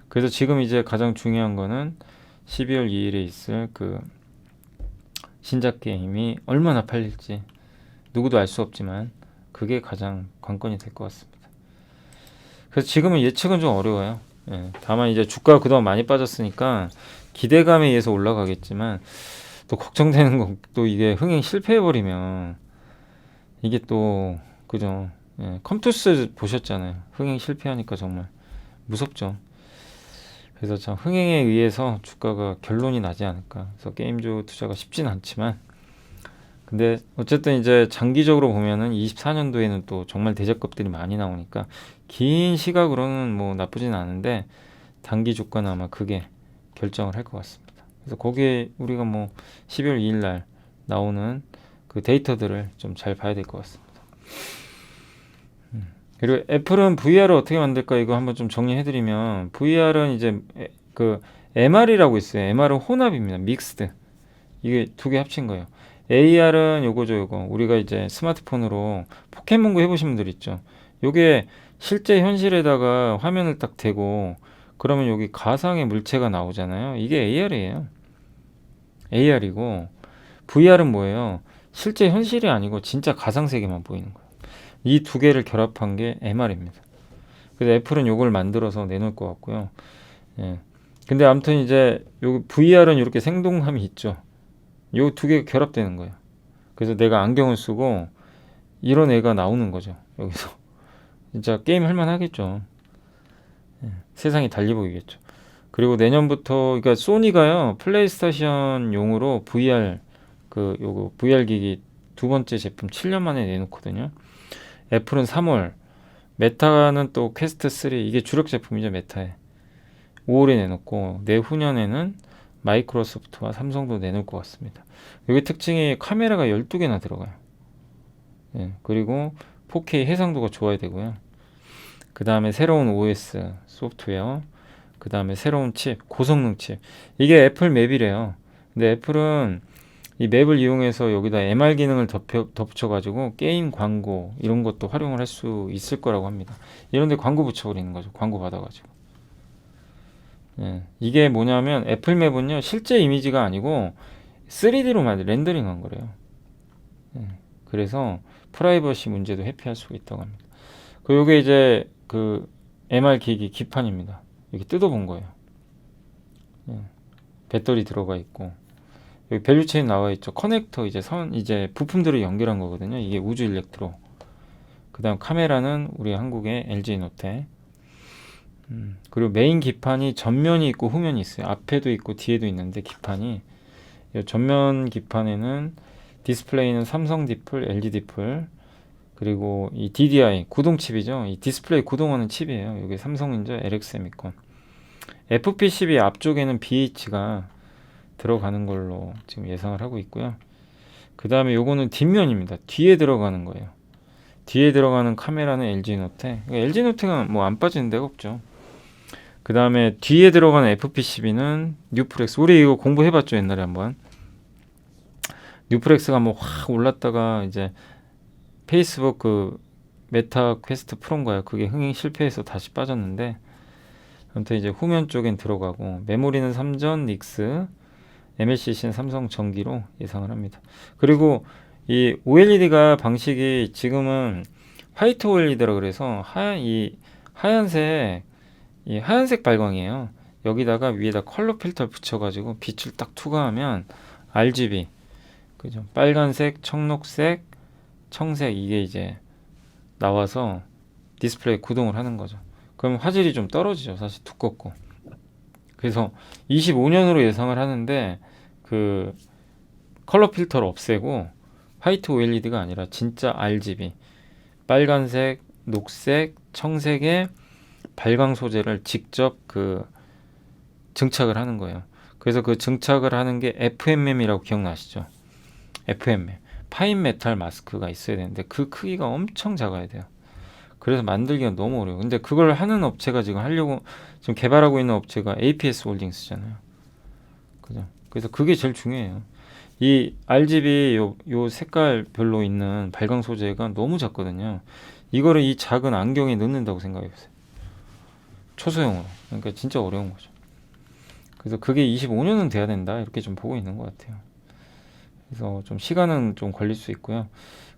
그래서 지금 이제 가장 중요한 거는 12월 2일에 있을 그 신작 게임이 얼마나 팔릴지 누구도 알 수 없지만 그게 가장 관건이 될 것 같습니다. 그래서 지금은 예측은 좀 어려워요. 예, 다만 이제 주가가 그동안 많이 빠졌으니까 기대감에 의해서 올라가겠지만 또 걱정되는 건 또 이게 흥행 실패해버리면 이게 또 그죠. 예, 컴투스 보셨잖아요. 흥행 실패하니까 정말 무섭죠. 그래서 참 흥행에 의해서 주가가 결론이 나지 않을까. 그래서 게임주 투자가 쉽진 않지만 근데 어쨌든 이제 장기적으로 보면은 24년도에는 또 정말 대작급들이 많이 나오니까 긴 시각으로는 뭐 나쁘진 않은데 단기 주가는 아마 그게 결정을 할 것 같습니다. 그래서 거기에 우리가 뭐 12월 2일 날 나오는 그 데이터들을 좀 잘 봐야 될 것 같습니다. 그리고 애플은 VR을 어떻게 만들까 이거 한번 좀 정리해드리면 VR은 이제 그 MR이라고 있어요. MR은 혼합입니다. 믹스드. 이게 두 개 합친 거예요. AR은 요거죠, 요거. 우리가 이제 스마트폰으로 포켓몬고 해보신 분들 있죠. 요게 실제 현실에다가 화면을 딱 대고 그러면 여기 가상의 물체가 나오잖아요. 이게 AR이에요. AR이고 VR은 뭐예요? 실제 현실이 아니고 진짜 가상 세계만 보이는 거예요. 이 두 개를 결합한 게 MR입니다. 그래서 애플은 요걸 만들어서 내놓을 것 같고요. 예. 근데 아무튼 이제 요 VR은 이렇게 생동감이 있죠. 요 두 개가 결합되는 거예요. 그래서 내가 안경을 쓰고 이런 애가 나오는 거죠. 여기서 진짜 게임 할만 하겠죠. 예. 세상이 달리 보이겠죠. 그리고 내년부터 그러니까 소니가요 플레이스테이션용으로 VR 그 요거 VR 기기 두 번째 제품 7년 만에 내놓거든요. 애플은 3월, 메타는 또 퀘스트 3 이게 주력 제품이죠 메타에 5월에 내놓고 내후년에는 마이크로소프트와 삼성도 내놓을 것 같습니다. 여기 특징이 카메라가 12개나 들어가요. 예, 그리고 4K 해상도가 좋아야 되고요. 그 다음에 새로운 OS 소프트웨어, 그 다음에 새로운 칩, 고성능 칩. 이게 애플 맵이래요. 근데 애플은 이 맵을 이용해서 여기다 MR 기능을 덧붙여가지고 게임 광고 이런 것도 활용을 할 수 있을 거라고 합니다. 이런데 광고 붙여버리는 거죠. 광고 받아가지고. 예, 이게 뭐냐면 애플 맵은요 실제 이미지가 아니고 3D로 렌더링한 거래요. 예, 그래서 프라이버시 문제도 회피할 수 있다고 합니다. 그 요게 이제 그 MR 기기 기판입니다. 이렇게 뜯어본 거예요. 예, 배터리 들어가 있고 여기 밸류 체인 나와 있죠. 커넥터 이제 선 이제 부품들을 연결한 거거든요. 이게 우주 일렉트로. 그다음 카메라는 우리 한국의 LG 노테. 그리고 메인 기판이 전면이 있고 후면이 있어요. 앞에도 있고 뒤에도 있는데 기판이 이 전면 기판에는 디스플레이는 삼성 디플, LG 디플 그리고 이 DDI 구동 칩이죠. 이 디스플레이 구동하는 칩이에요. 이게 삼성인자 LXM이콘. FP12 앞쪽에는 BH가 들어가는 걸로 지금 예상을 하고 있고요. 그 다음에 요거는 뒷면입니다. 뒤에 들어가는 거예요. 뒤에 들어가는 카메라는 LG 노테. LG 노테가 뭐 안 빠지는 데가 없죠. 그 다음에 뒤에 들어가는 FP12는 뉴프렉스. 우리 이거 공부해봤죠 옛날에 한번. 뉴프렉스가 뭐 확 올랐다가 이제 페이스북 그 메타 퀘스트 프로인가요? 그게 흥행 실패해서 다시 빠졌는데 아무튼 이제 후면 쪽엔 들어가고 메모리는 삼전 닉스, MLCC는 삼성 전기로 예상을 합니다. 그리고 이 OLED가 방식이 지금은 화이트 OLED라 그래서 하얀색 이 하얀색 발광이에요. 여기다가 위에다 컬러 필터 붙여가지고 빛을 딱 투과하면 RGB 그죠? 빨간색, 청록색, 청색 이게 이제 나와서 디스플레이 구동을 하는 거죠. 그럼 화질이 좀 떨어지죠. 사실 두껍고. 그래서 25년으로 예상을 하는데 그 컬러 필터를 없애고 화이트 OLED가 아니라 진짜 RGB 빨간색, 녹색, 청색의 발광 소재를 직접 그 증착을 하는 거예요. 그래서 그 증착을 하는 게 FMM이라고 기억나시죠? FMM 파인 메탈 마스크가 있어야 되는데 그 크기가 엄청 작아야 돼요. 그래서 만들기가 너무 어려워요. 근데 그걸 하는 업체가 지금 하려고 지금 개발하고 있는 업체가 APS 홀딩스잖아요. 그죠? 그래서 그게 제일 중요해요. 이 RGB 요 색깔별로 있는 발광 소재가 너무 작거든요. 이거를 이 작은 안경에 넣는다고 생각해 보세요. 초소형으로. 그러니까 진짜 어려운 거죠. 그래서 그게 25년은 돼야 된다. 이렇게 좀 보고 있는 것 같아요. 그래서 좀 시간은 좀 걸릴 수 있고요.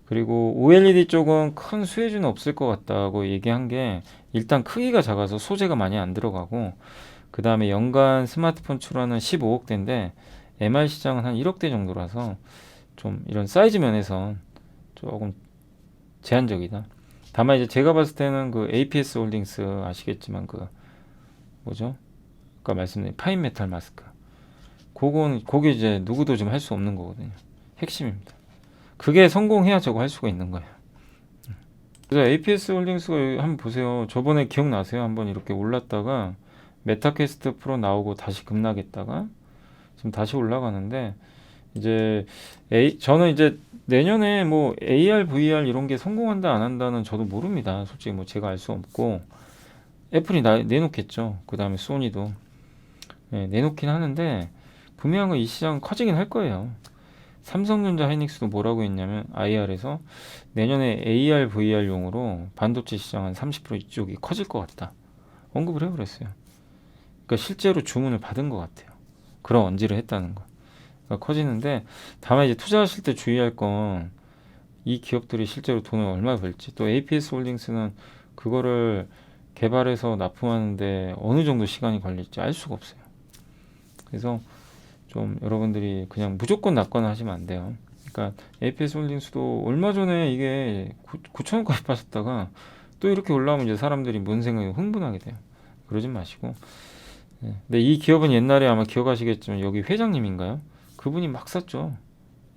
그리고 OLED 쪽은 큰 수혜주는 없을 것 같다고 얘기한 게 일단 크기가 작아서 소재가 많이 안 들어가고 그 다음에 연간 스마트폰 출하는 15억대인데 MR 시장은 한 1억대 정도라서 좀 이런 사이즈 면에서 조금 제한적이다. 다만 이제 제가 봤을 때는 그 APS 홀딩스 아시겠지만 그 뭐죠? 아까 말씀드린 파인 메탈 마스크. 그게 이제 누구도 지금 할 수 없는 거거든요. 핵심입니다. 그게 성공해야 저거 할 수가 있는 거예요. 그래서 APS 홀딩스가 한번 보세요. 저번에 기억나세요? 한번 이렇게 올랐다가 메타캐스트 프로 나오고 다시 급락했다가 지금 다시 올라가는데 이제 저는 이제 내년에 뭐 AR, VR 이런 게 성공한다 안 한다는 저도 모릅니다. 솔직히 뭐 제가 알 수 없고 애플이 내놓겠죠. 그 다음에 소니도 내놓긴 하는데 분명한 건 이 시장 커지긴 할 거예요. 삼성전자 하이닉스도 뭐라고 했냐면 IR에서 내년에 AR, VR용으로 반도체 시장 한 30% 이쪽이 커질 것 같다. 언급을 해버렸어요. 그러니까 실제로 주문을 받은 것 같아요. 그런 언지를 했다는 거. 그러니까 커지는데 다만 이제 투자하실 때 주의할 건 이 기업들이 실제로 돈을 얼마 벌지. 또 APS 홀딩스는 그거를 개발해서 납품하는데 어느 정도 시간이 걸릴지 알 수가 없어요. 그래서 좀 여러분들이 그냥 무조건 낙관을 하시면 안 돼요. 그러니까 APS 홀딩스도 얼마 전에 이게 9,000원까지 빠졌다가 또 이렇게 올라오면 이제 사람들이 뭔 생각이 흥분하게 돼요. 그러지 마시고. 근데 이 기업은 옛날에 아마 기억하시겠지만 여기 회장님인가요? 그분이 막 샀죠.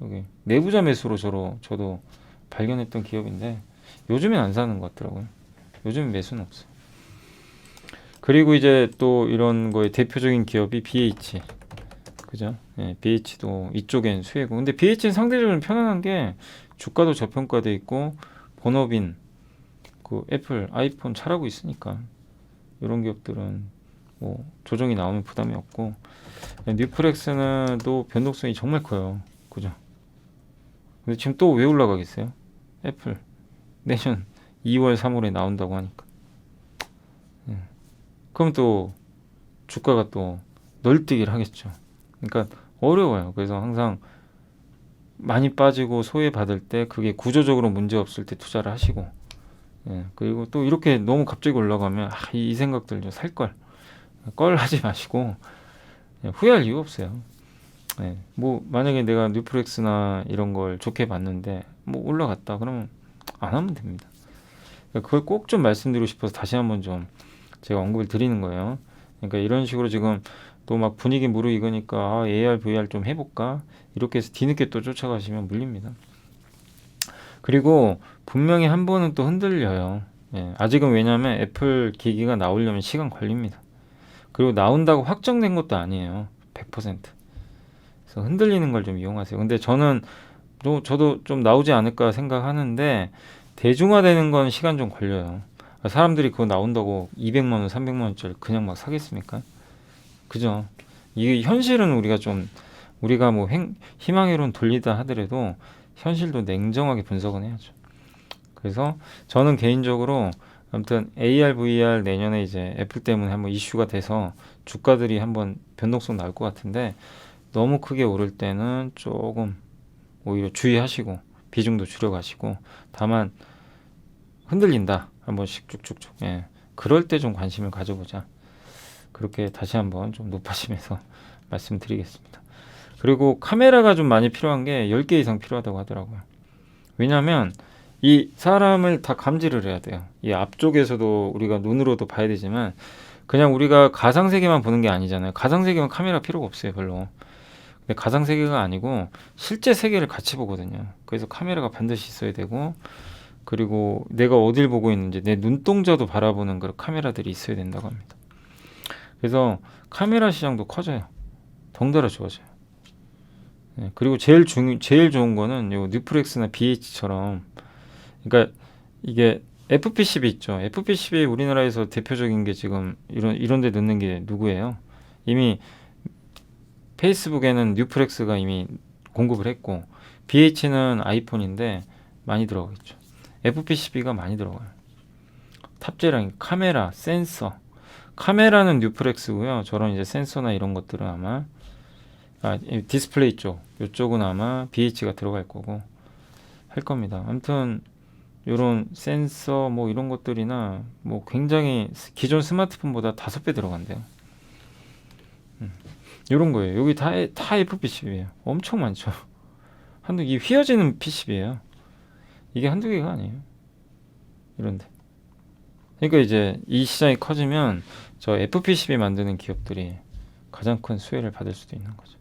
여기 내부자 매수로 저도 발견했던 기업인데 요즘엔 안 사는 것 같더라고요. 요즘엔 매수는 없어요. 그리고 이제 또 이런 거의 대표적인 기업이 BH. 그죠? BH도 이쪽엔 수혜고. 근데 BH는 상대적으로 편안한 게 주가도 저평가돼 있고 본업인 그 애플, 아이폰 잘하고 있으니까 이런 기업들은 뭐 조정이 나오면 부담이 없고 뉴프렉스는 또 변동성이 정말 커요. 그죠? 근데 지금 또 왜 올라가겠어요? 애플 내년 2월, 3월에 나온다고 하니까. 그럼 또 주가가 또 널뛰기를 하겠죠. 그러니까 어려워요. 그래서 항상 많이 빠지고 소외받을 때 그게 구조적으로 문제 없을 때 투자를 하시고 그리고 또 이렇게 너무 갑자기 올라가면 이 생각들 좀 살 걸 하지 마시고 후회할 이유 없어요. 뭐 만약에 내가 뉴프렉스나 이런 걸 좋게 봤는데 뭐 올라갔다 그러면 안 하면 됩니다. 그걸 꼭 좀 말씀드리고 싶어서 다시 한번 좀 제가 언급을 드리는 거예요. 그러니까 이런 식으로 지금 또 막 분위기 무르익으니까 AR, VR 좀 해볼까 이렇게 해서 뒤늦게 또 쫓아가시면 물립니다. 그리고 분명히 한 번은 또 흔들려요. 아직은 왜냐하면 애플 기기가 나오려면 시간 걸립니다. 그리고 나온다고 확정된 것도 아니에요. 100%. 그래서 흔들리는 걸 좀 이용하세요. 근데 저도 좀 나오지 않을까 생각하는데 대중화되는 건 시간 좀 걸려요. 사람들이 그거 나온다고 200만 원, 300만 원짜리 그냥 막 사겠습니까? 그죠? 이게 현실은 우리가 뭐 희망회론 돌리다 하더라도 현실도 냉정하게 분석은 해야죠. 그래서 저는 개인적으로 아무튼 AR, VR 내년에 이제 애플 때문에 한번 이슈가 돼서 주가들이 한번 변동성 나올 것 같은데 너무 크게 오를 때는 조금 오히려 주의하시고 비중도 줄여가시고 다만 흔들린다 한 번씩 쭉쭉쭉 그럴 때 좀 관심을 가져보자. 그렇게 다시 한번 좀 높아지면서 말씀드리겠습니다. 그리고 카메라가 좀 많이 필요한 게 10개 이상 필요하다고 하더라고요. 왜냐하면 이 사람을 다 감지를 해야 돼요. 이 앞쪽에서도 우리가 눈으로도 봐야 되지만 그냥 우리가 가상세계만 보는 게 아니잖아요. 가상세계만 카메라 필요가 없어요, 별로. 근데 가상세계가 아니고 실제 세계를 같이 보거든요. 그래서 카메라가 반드시 있어야 되고 그리고 내가 어딜 보고 있는지 내 눈동자도 바라보는 그런 카메라들이 있어야 된다고 합니다. 그래서 카메라 시장도 커져요. 덩달아 좋아져요. 그리고 제일 좋은 거는 요 뉴프렉스나 BH처럼 그러니까 이게 FP10이 있죠. FP10이 우리나라에서 대표적인 게 지금 이런 데 넣는 게 누구예요? 이미 페이스북에는 뉴프렉스가 이미 공급을 했고 BH는 아이폰인데 많이 들어가겠죠. FP12가 많이 들어가요. 탑재량, 카메라, 센서. 카메라는 뉴프렉스고요. 저런 이제 센서나 이런 것들은 아마 디스플레이 쪽, 이쪽은 아마 BH가 들어갈 거고 할 겁니다. 아무튼 이런 센서 뭐 이런 것들이나 뭐 굉장히 기존 스마트폰보다 5배 들어간대요. 이런 거예요. 여기 다 FP10이에요. 엄청 많죠. 이 휘어지는 P10이에요. 이게 한두 개가 아니에요. 이런데. 그러니까 이제 이 시장이 커지면 저 FP10이 만드는 기업들이 가장 큰 수혜를 받을 수도 있는 거죠.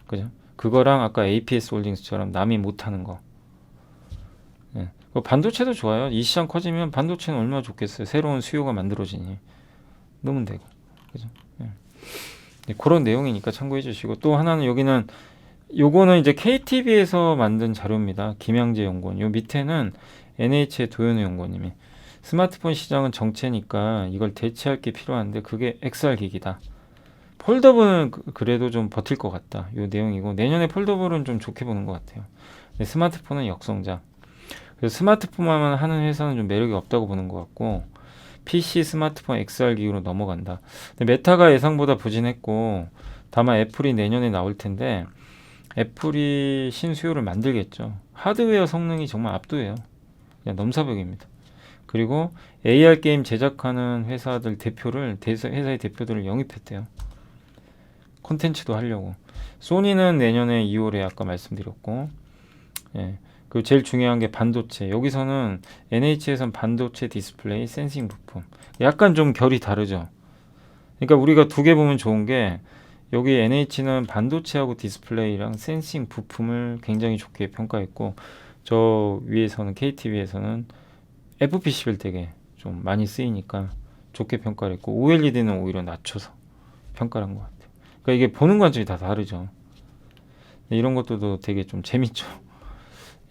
그죠? 그거랑 아까 APS 홀딩스처럼 남이 못하는 거. 뭐 반도체도 좋아요. 이 시장 커지면 반도체는 얼마나 좋겠어요. 새로운 수요가 만들어지니 넣으면 되고, 그죠? 예. 네, 그런 내용이니까 참고해 주시고, 또 하나는 여기는 요거는 이제 KTV에서 만든 자료입니다. 김양재 연구원. 요 밑에는 NH의 도현우 연구원님이 스마트폰 시장은 정체니까 이걸 대체할 게 필요한데 그게 XR 기기다. 폴더블은 그래도 좀 버틸 것 같다. 요 내용이고, 내년에 폴더블은 좀 좋게 보는 것 같아요. 근데 스마트폰은 역성장. 그래서 스마트폰만 하는 회사는 좀 매력이 없다고 보는 것 같고, PC, 스마트폰, XR 기기로 넘어간다. 근데 메타가 예상보다 부진했고, 다만 애플이 내년에 나올 텐데 애플이 신수요를 만들겠죠. 하드웨어 성능이 정말 압도해요. 그냥 넘사벽입니다. 그리고 AR 게임 제작하는 회사들 대표를 회사의 대표들을 영입했대요. 콘텐츠도 하려고. 소니는 내년에 2월에 아까 말씀드렸고, 예. 그리고 제일 중요한 게 반도체. 여기서는 NH에선 반도체 디스플레이, 센싱 부품. 약간 좀 결이 다르죠. 그러니까 우리가 두 개 보면 좋은 게, 여기 NH는 반도체하고 디스플레이랑 센싱 부품을 굉장히 좋게 평가했고, 저 위에서는 KTV에서는 FPC 빌드에 좀 많이 쓰이니까 좋게 평가를 했고, OLED는 오히려 낮춰서 평가를 한 것 같아요. 그러니까 이게 보는 관점이 다 다르죠. 이런 것도 되게 좀 재밌죠.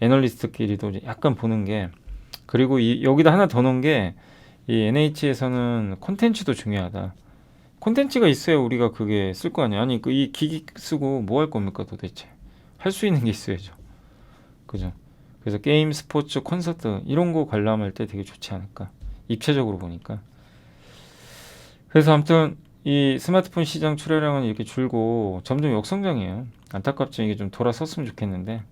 애널리스트끼리도 약간 보는 게. 그리고 여기다 하나 더 넣은 게, 이 NH에서는 콘텐츠도 중요하다. 콘텐츠가 있어야 우리가 그게 쓸 거 아니야. 아니 이 기기 쓰고 뭐 할 겁니까 도대체. 할 수 있는 게 있어야죠. 그죠? 그래서 게임, 스포츠, 콘서트 이런 거 관람할 때 되게 좋지 않을까. 입체적으로 보니까. 그래서 아무튼 이 스마트폰 시장 출하량은 이렇게 줄고 점점 역성장이에요. 안타깝죠. 이게 좀 돌아섰으면 좋겠는데,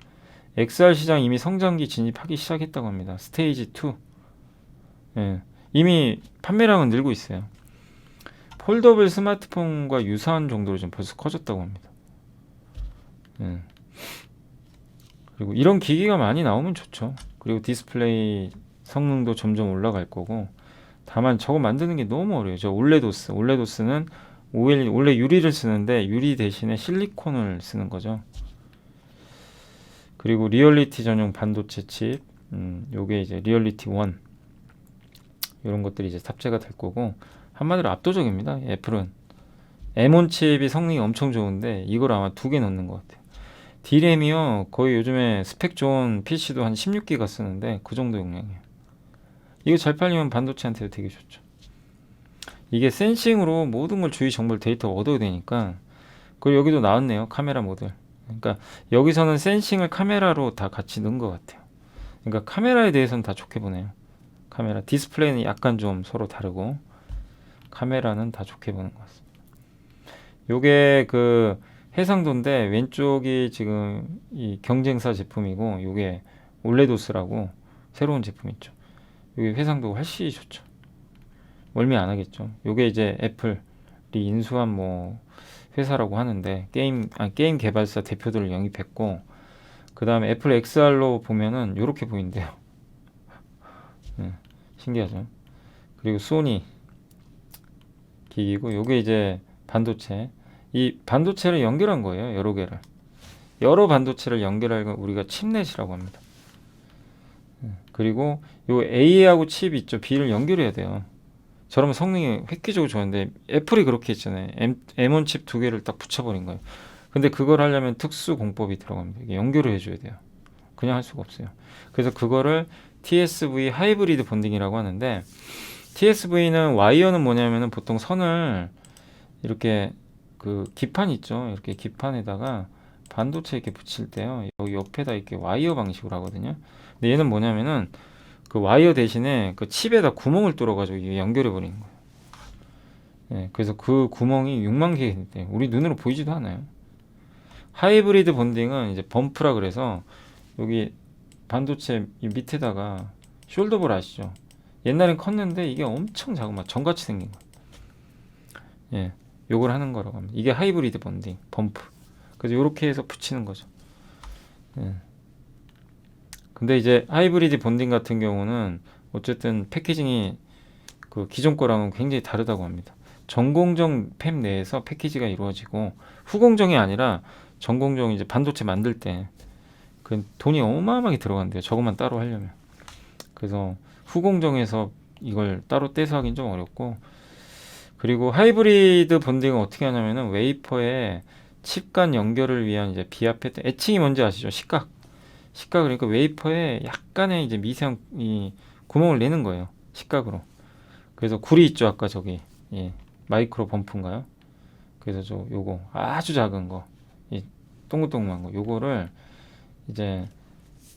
XR 시장 이미 성장기 진입하기 시작했다고 합니다. 스테이지 2. 예. 이미 판매량은 늘고 있어요. 폴더블 스마트폰과 유사한 정도로 좀 벌써 커졌다고 합니다. 예. 그리고 이런 기기가 많이 나오면 좋죠. 그리고 디스플레이 성능도 점점 올라갈 거고, 다만 저거 만드는 게 너무 어려워요. 저 올레도스는 원래 유리를 쓰는데 유리 대신에 실리콘을 쓰는 거죠. 그리고 리얼리티 전용 반도체 칩, 요게 이제 리얼리티 1 이런 것들이 이제 탑재가 될 거고, 한마디로 압도적입니다. 애플은 M1 칩이 성능이 엄청 좋은데 이걸 아마 2개 넣는 것 같아요. D램이요 거의 요즘에 스펙 좋은 PC도 한 16기가 쓰는데 그 정도 용량이에요. 이거 잘 팔리면 반도체한테도 되게 좋죠. 이게 센싱으로 모든 걸 주위 정보를 데이터 얻어야 되니까. 그리고 여기도 나왔네요, 카메라 모듈. 그러니까 여기서는 센싱을 카메라로 다 같이 넣은 것 같아요. 그러니까 카메라에 대해서는 다 좋게 보네요. 카메라, 디스플레이는 약간 좀 서로 다르고 카메라는 다 좋게 보는 것 같습니다. 요게 그 해상도인데 왼쪽이 지금 이 경쟁사 제품이고, 요게 올레도스라고 새로운 제품 있죠. 요게 해상도가 훨씬 좋죠. 멀미 안 하겠죠. 요게 이제 애플이 인수한 뭐 회사라고 하는데, 게임 개발사 대표들을 영입했고, 그 다음에 애플 XR로 보면은 요렇게 보인대요. 신기하죠. 그리고 소니 기기고, 요게 이제 반도체. 이 반도체를 연결한 거예요. 여러 개를. 여러 반도체를 연결할 걸 우리가 칩넷이라고 합니다. 그리고 요 A하고 칩 있죠. B를 연결해야 돼요. 저러면 성능이 획기적으로 좋은데 애플이 그렇게 했잖아요. M1 칩 2개를 딱 붙여버린 거예요. 근데 그걸 하려면 특수 공법이 들어갑니다. 이게 연결을 해줘야 돼요. 그냥 할 수가 없어요. 그래서 그거를 TSV 하이브리드 본딩이라고 하는데, TSV는 와이어는 뭐냐면은 보통 선을 이렇게 그 기판 있죠. 이렇게 기판에다가 반도체 이렇게 붙일 때요. 여기 옆에다 이렇게 와이어 방식으로 하거든요. 근데 얘는 뭐냐면은 그 와이어 대신에 그 칩에다 구멍을 뚫어가지고 이게 연결해 버리는 거예요. 예, 그래서 그 구멍이 6만 개가 있는데 우리 눈으로 보이지도 않아요. 하이브리드 본딩은 이제 범프라 그래서 여기 반도체 이 밑에다가 숄더볼 아시죠? 옛날엔 컸는데 이게 엄청 작은 막 전같이 생긴 거예요. 예, 요걸 하는 거라고 합니다. 이게 하이브리드 본딩, 범프. 그래서 요렇게 해서 붙이는 거죠. 예. 근데 이제 하이브리드 본딩 같은 경우는 어쨌든 패키징이 그 기존 거랑은 굉장히 다르다고 합니다. 전공정 팹 내에서 패키지가 이루어지고, 후공정이 아니라 전공정 이제 반도체 만들 때 그 돈이 어마어마하게 들어간대요. 저것만 따로 하려면. 그래서 후공정에서 이걸 따로 떼서 하긴 좀 어렵고, 그리고 하이브리드 본딩은 어떻게 하냐면은 웨이퍼에 칩 간 연결을 위한 이제 비아 패턴, 애칭이 뭔지 아시죠? 식각. 그러니까 웨이퍼에 약간의 이제 미세한 이 구멍을 내는 거예요. 식각으로. 그래서 구리 있죠, 아까 저기. 예. 마이크로 범프인가요? 그래서 요거 아주 작은 거, 이 동글동글한 거, 요거를 이제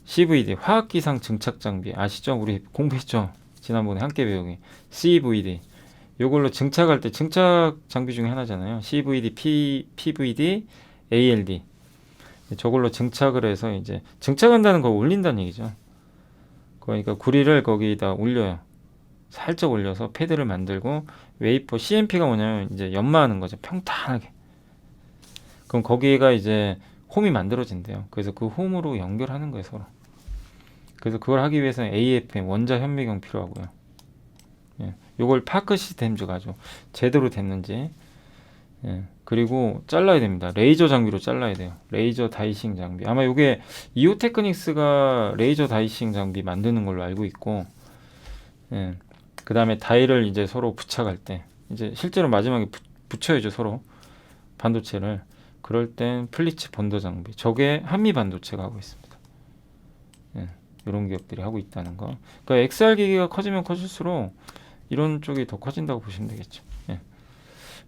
CVD 화학기상 증착 장비 아시죠? 우리 공부했죠? 지난번에 함께 배우기 CVD. 요걸로 증착할 때 증착 장비 중에 하나잖아요. CVD, PVD, ALD. 저걸로 증착을 해서 이제 증착한다는 거 올린다는 얘기죠. 그러니까 구리를 거기다 올려요. 살짝 올려서 패드를 만들고 웨이퍼 CMP가 뭐냐면 이제 연마하는 거죠. 평탄하게. 그럼 거기가 이제 홈이 만들어진대요. 그래서 그 홈으로 연결하는 거예요, 서로. 그래서 그걸 하기 위해서는 AFM 원자 현미경 필요하고요. 예. 요걸 파크 시스템즈 가죠. 제대로 됐는지. 예. 그리고 잘라야 됩니다. 레이저 장비로 잘라야 돼요. 레이저 다이싱 장비. 아마 요게 이오테크닉스가 레이저 다이싱 장비 만드는 걸로 알고 있고, 예. 그 다음에 다이를 이제 서로 부착할 때, 이제 실제로 마지막에 붙여야죠, 서로. 반도체를. 그럴 땐 플리츠 본더 장비. 저게 한미 반도체가 하고 있습니다. 예. 이런 기업들이 하고 있다는 거. 그러니까 XR 기기가 커지면 커질수록 이런 쪽이 더 커진다고 보시면 되겠죠. 예.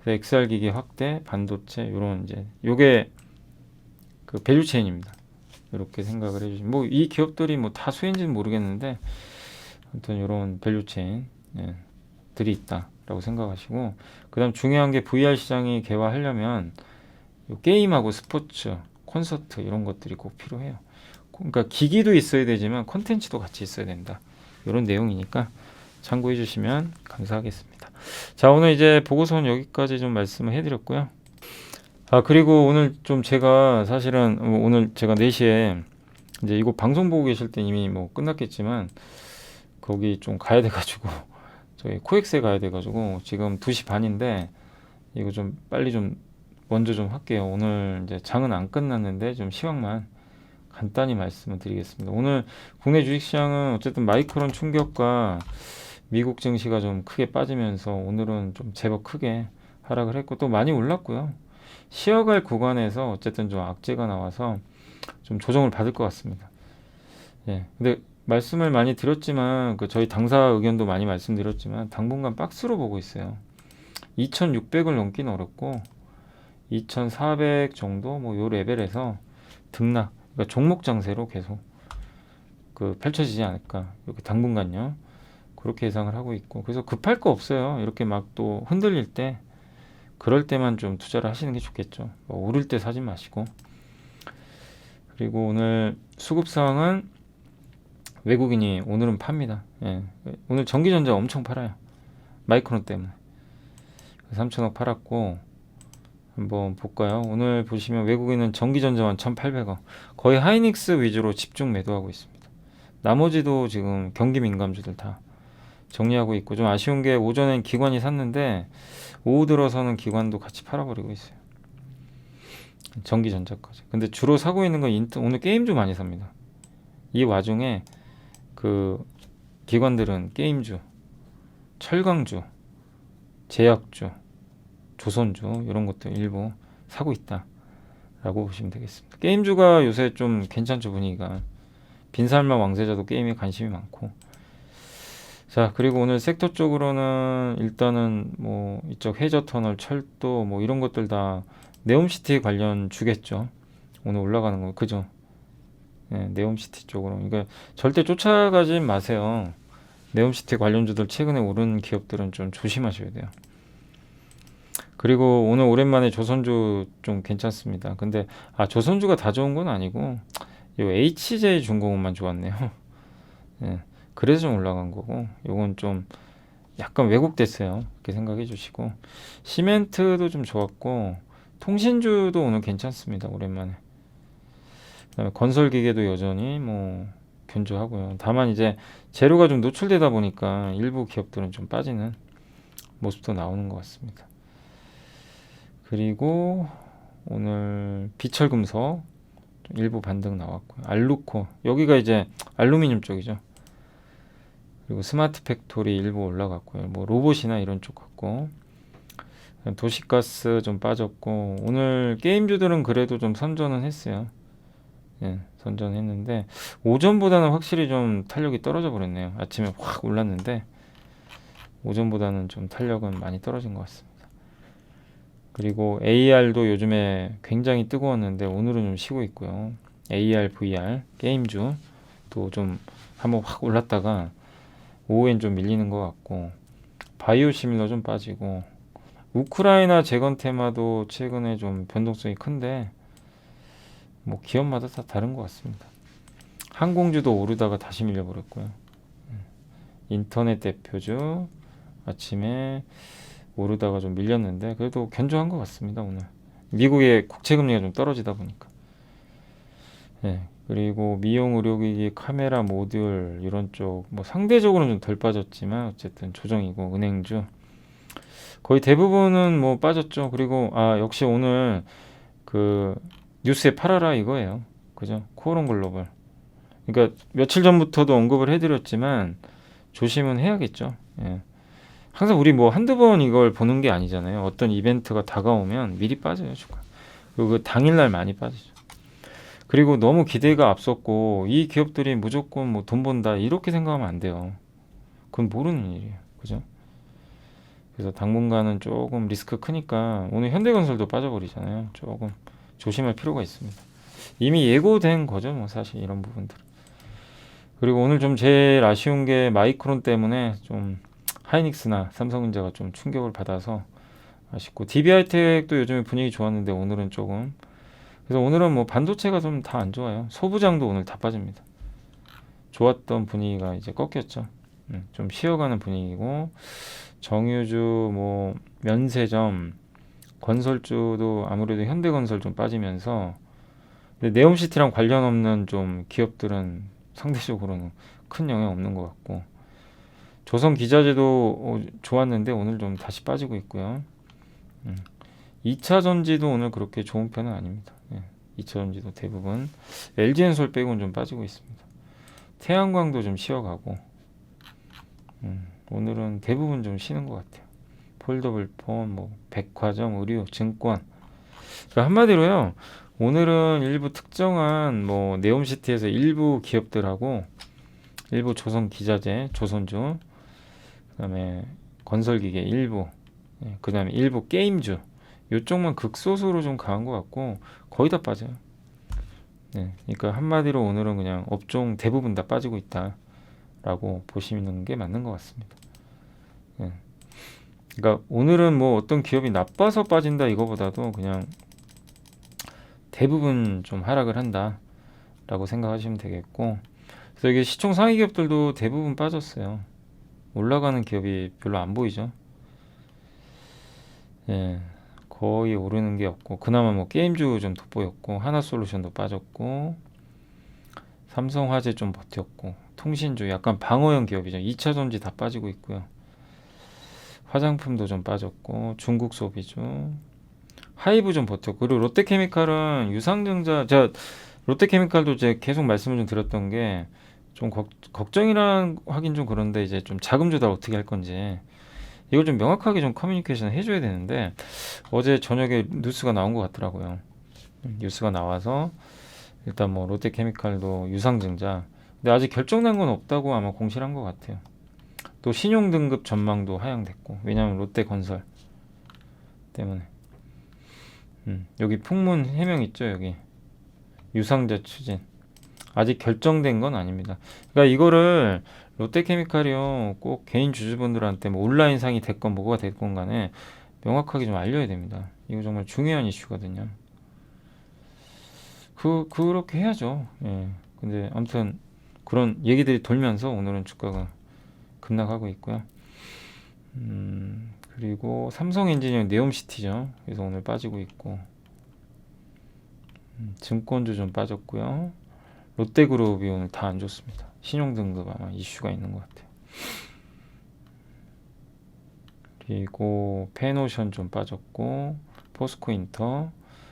그래서 XR 기기 확대, 반도체, 요런 이제 요게 그 밸류 체인입니다. 이렇게 생각을 해주시면, 뭐 이 기업들이 뭐 다 수혜인지는 모르겠는데, 아무튼 이런 밸류 체인 예, 들이 있다라고 생각하시고, 그다음 중요한 게 VR 시장이 개화하려면 요 게임하고 스포츠, 콘서트 이런 것들이 꼭 필요해요. 그러니까 기기도 있어야 되지만 콘텐츠도 같이 있어야 된다. 이런 내용이니까 참고해 주시면 감사하겠습니다. 자, 오늘 이제 보고서는 여기까지 좀 말씀을 해드렸고요. 그리고 오늘 좀 제가 사실은 오늘 제가 4시에 이제 이거 방송 보고 계실 때 이미 뭐 끝났겠지만 거기 좀 가야 돼가지고 저희 코엑스에 가야 돼가지고 지금 2시 반인데 이거 좀 빨리 좀 먼저 좀 할게요. 오늘 이제 장은 안 끝났는데 좀 시황만 간단히 말씀을 드리겠습니다. 오늘 국내 주식시장은 어쨌든 마이크론 충격과 미국 증시가 좀 크게 빠지면서 오늘은 좀 제법 크게 하락을 했고 또 많이 올랐고요. 쉬어갈 구간에서 어쨌든 좀 악재가 나와서 좀 조정을 받을 것 같습니다. 예. 근데 말씀을 많이 드렸지만 저희 당사 의견도 많이 말씀드렸지만 당분간 박스로 보고 있어요. 2,600을 넘기는 어렵고 2,400 정도 뭐 요 레벨에서 등락, 그러니까 종목 장세로 계속 펼쳐지지 않을까. 이렇게 당분간요. 그렇게 예상을 하고 있고, 그래서 급할 거 없어요. 이렇게 막 또 흔들릴 때 그럴 때만 좀 투자를 하시는 게 좋겠죠. 뭐 오를 때 사지 마시고. 그리고 오늘 수급 상황은 외국인이 오늘은 팝니다. 예. 오늘 전기전자 엄청 팔아요. 마이크론 때문에. 3천억 팔았고, 한번 볼까요? 오늘 보시면 외국인은 전기전자만 1,800억. 거의 하이닉스 위주로 집중 매도하고 있습니다. 나머지도 지금 경기 민감주들 다 정리하고 있고, 좀 아쉬운 게 오전엔 기관이 샀는데 오후 들어서는 기관도 같이 팔아버리고 있어요. 전기전자까지. 근데 주로 사고 있는 건 오늘 게임주 많이 삽니다. 이 와중에 기관들은 게임주, 철강주, 제약주, 조선주 이런 것들 일부 사고 있다라고 보시면 되겠습니다. 게임주가 요새 좀 괜찮죠, 분위기가. 빈살만 왕세자도 게임에 관심이 많고. 자, 그리고 오늘 섹터 쪽으로는 일단은 뭐 이쪽 해저터널, 철도 뭐 이런 것들 다 네옴시티 관련 주겠죠. 오늘 올라가는 거 그죠? 네, 네옴시티 쪽으로. 그러니까 절대 쫓아가지 마세요. 네옴시티 관련주들 최근에 오른 기업들은 좀 조심하셔야 돼요. 그리고 오늘 오랜만에 조선주 좀 괜찮습니다. 근데 조선주가 다 좋은 건 아니고 요 HJ중공업만 좋았네요. 네, 그래서 좀 올라간 거고, 요건 좀 약간 왜곡됐어요. 이렇게 생각해 주시고, 시멘트도 좀 좋았고 통신주도 오늘 괜찮습니다. 오랜만에. 그다음에 건설기계도 여전히 뭐 견조하고요. 다만 이제 재료가 좀 노출되다 보니까 일부 기업들은 좀 빠지는 모습도 나오는 것 같습니다. 그리고 오늘 비철금속 일부 반등 나왔고요. 알루코, 여기가 이제 알루미늄 쪽이죠. 그리고 스마트 팩토리 일부 올라갔고요. 뭐 로봇이나 이런 쪽 같고 도시가스 좀 빠졌고 오늘 게임주들은 그래도 좀 선전은 했어요. 예, 선전했는데 오전보다는 확실히 좀 탄력이 떨어져 버렸네요. 아침에 확 올랐는데 오전보다는 좀 탄력은 많이 떨어진 것 같습니다. 그리고 AR도 요즘에 굉장히 뜨거웠는데 오늘은 좀 쉬고 있고요. AR, VR 게임주 또 좀 한번 확 올랐다가 오후엔 좀 밀리는 것 같고 바이오 시밀러 좀 빠지고 우크라이나 재건 테마도 최근에 좀 변동성이 큰데 뭐 기업마다 다 다른 것 같습니다. 항공주도 오르다가 다시 밀려버렸고요. 인터넷 대표주 아침에 오르다가 좀 밀렸는데 그래도 견조한 것 같습니다. 오늘 미국의 국채금리가 좀 떨어지다 보니까. 네, 그리고 미용 의료기기 카메라 모듈 이런 쪽 뭐 상대적으로는 좀 덜 빠졌지만 어쨌든 조정이고 은행주 거의 대부분은 뭐 빠졌죠. 그리고 역시 오늘 그 뉴스에 팔아라 이거예요. 그죠? 코오롱 글로벌. 그러니까 며칠 전부터도 언급을 해드렸지만 조심은 해야겠죠. 예. 항상 우리 뭐 한두 번 이걸 보는 게 아니잖아요. 어떤 이벤트가 다가오면 미리 빠져요, 주가. 그리고 그 당일날 많이 빠지죠. 그리고 너무 기대가 앞섰고 이 기업들이 무조건 뭐 돈 번다 이렇게 생각하면 안 돼요. 그건 모르는 일이에요. 그죠? 그래서 당분간은 조금 리스크 크니까 오늘 현대건설도 빠져버리잖아요. 조금 조심할 필요가 있습니다. 이미 예고된 거죠, 뭐 사실 이런 부분들. 그리고 오늘 좀 제일 아쉬운 게 마이크론 때문에 좀 하이닉스나 삼성전자가 좀 충격을 받아서 아쉽고 DB하이텍도 요즘에 분위기 좋았는데 오늘은 조금 그래서 오늘은 뭐 반도체가 좀 다 안 좋아요. 소부장도 오늘 다 빠집니다. 좋았던 분위기가 이제 꺾였죠. 좀 쉬어가는 분위기고 정유주 뭐 면세점 건설주도 아무래도 현대건설 좀 빠지면서 근데 네옴시티랑 관련 없는 좀 기업들은 상대적으로는 큰 영향 없는 것 같고 조선기자재도 좋았는데 오늘 좀 다시 빠지고 있고요. 2차 전지도 오늘 그렇게 좋은 편은 아닙니다. 2차 전지도 대부분 LG엔솔 빼고는 좀 빠지고 있습니다. 태양광도 좀 쉬어가고 오늘은 대부분 좀 쉬는 것 같아요. 폴더블폰, 뭐 백화점, 의류, 증권. 그러니까 한마디로요. 오늘은 일부 특정한 뭐 네옴시티에서 일부 기업들하고 일부 조선기자재, 조선주, 그다음에 건설기계 일부, 그다음에 일부 게임주 이쪽만 극소수로 좀 강한 것 같고 거의 다 빠져요. 네, 그러니까 한마디로 오늘은 그냥 업종 대부분 다 빠지고 있다라고 보시는 게 맞는 것 같습니다. 네. 그러니까 오늘은 뭐 어떤 기업이 나빠서 빠진다 이거보다도 그냥 대부분 좀 하락을 한다라고 생각하시면 되겠고 그래서 이게 시총 상위 기업들도 대부분 빠졌어요. 올라가는 기업이 별로 안 보이죠. 예, 거의 오르는 게 없고 그나마 뭐 게임주 좀 돋보였고 하나솔루션도 빠졌고 삼성화재 좀 버텼고 통신주 약간 방어형 기업이죠. 2차 전지 다 빠지고 있고요. 화장품도 좀 빠졌고 중국 소비주 하이브 좀 버텼고 그리고 롯데케미칼은 유상증자 제가 롯데케미칼도 제가 계속 말씀을 좀 드렸던 게 좀 걱정이란 하긴 좀 그런데 이제 좀 자금 조달 어떻게 할 건지 이걸 좀 명확하게 좀 커뮤니케이션 해줘야 되는데 어제 저녁에 뉴스가 나온 것 같더라고요. 뉴스가 나와서 일단 뭐 롯데케미칼도 유상증자 근데 아직 결정난 건 없다고 아마 공시를 한 것 같아요. 또 신용 등급 전망도 하향됐고 왜냐하면 롯데건설 때문에 여기 풍문 해명 있죠 여기 유상자 추진 아직 결정된 건 아닙니다. 그러니까 이거를 롯데케미칼이요 꼭 개인 주주분들한테 뭐 온라인상이 됐건 뭐가 됐건 간에 명확하게 좀 알려야 됩니다. 이거 정말 중요한 이슈거든요. 그렇게 해야죠. 예. 근데 아무튼 그런 얘기들이 돌면서 오늘은 주가가 급락하고 있고요. 그리고 삼성엔지니어링 네옴시티죠. 그래서 오늘 빠지고 있고 증권주 좀 빠졌고요. 롯데그룹이 오늘 다 안 좋습니다. 신용등급 아마 이슈가 있는 것 같아요. 그리고 페노션 좀 빠졌고 포스코인터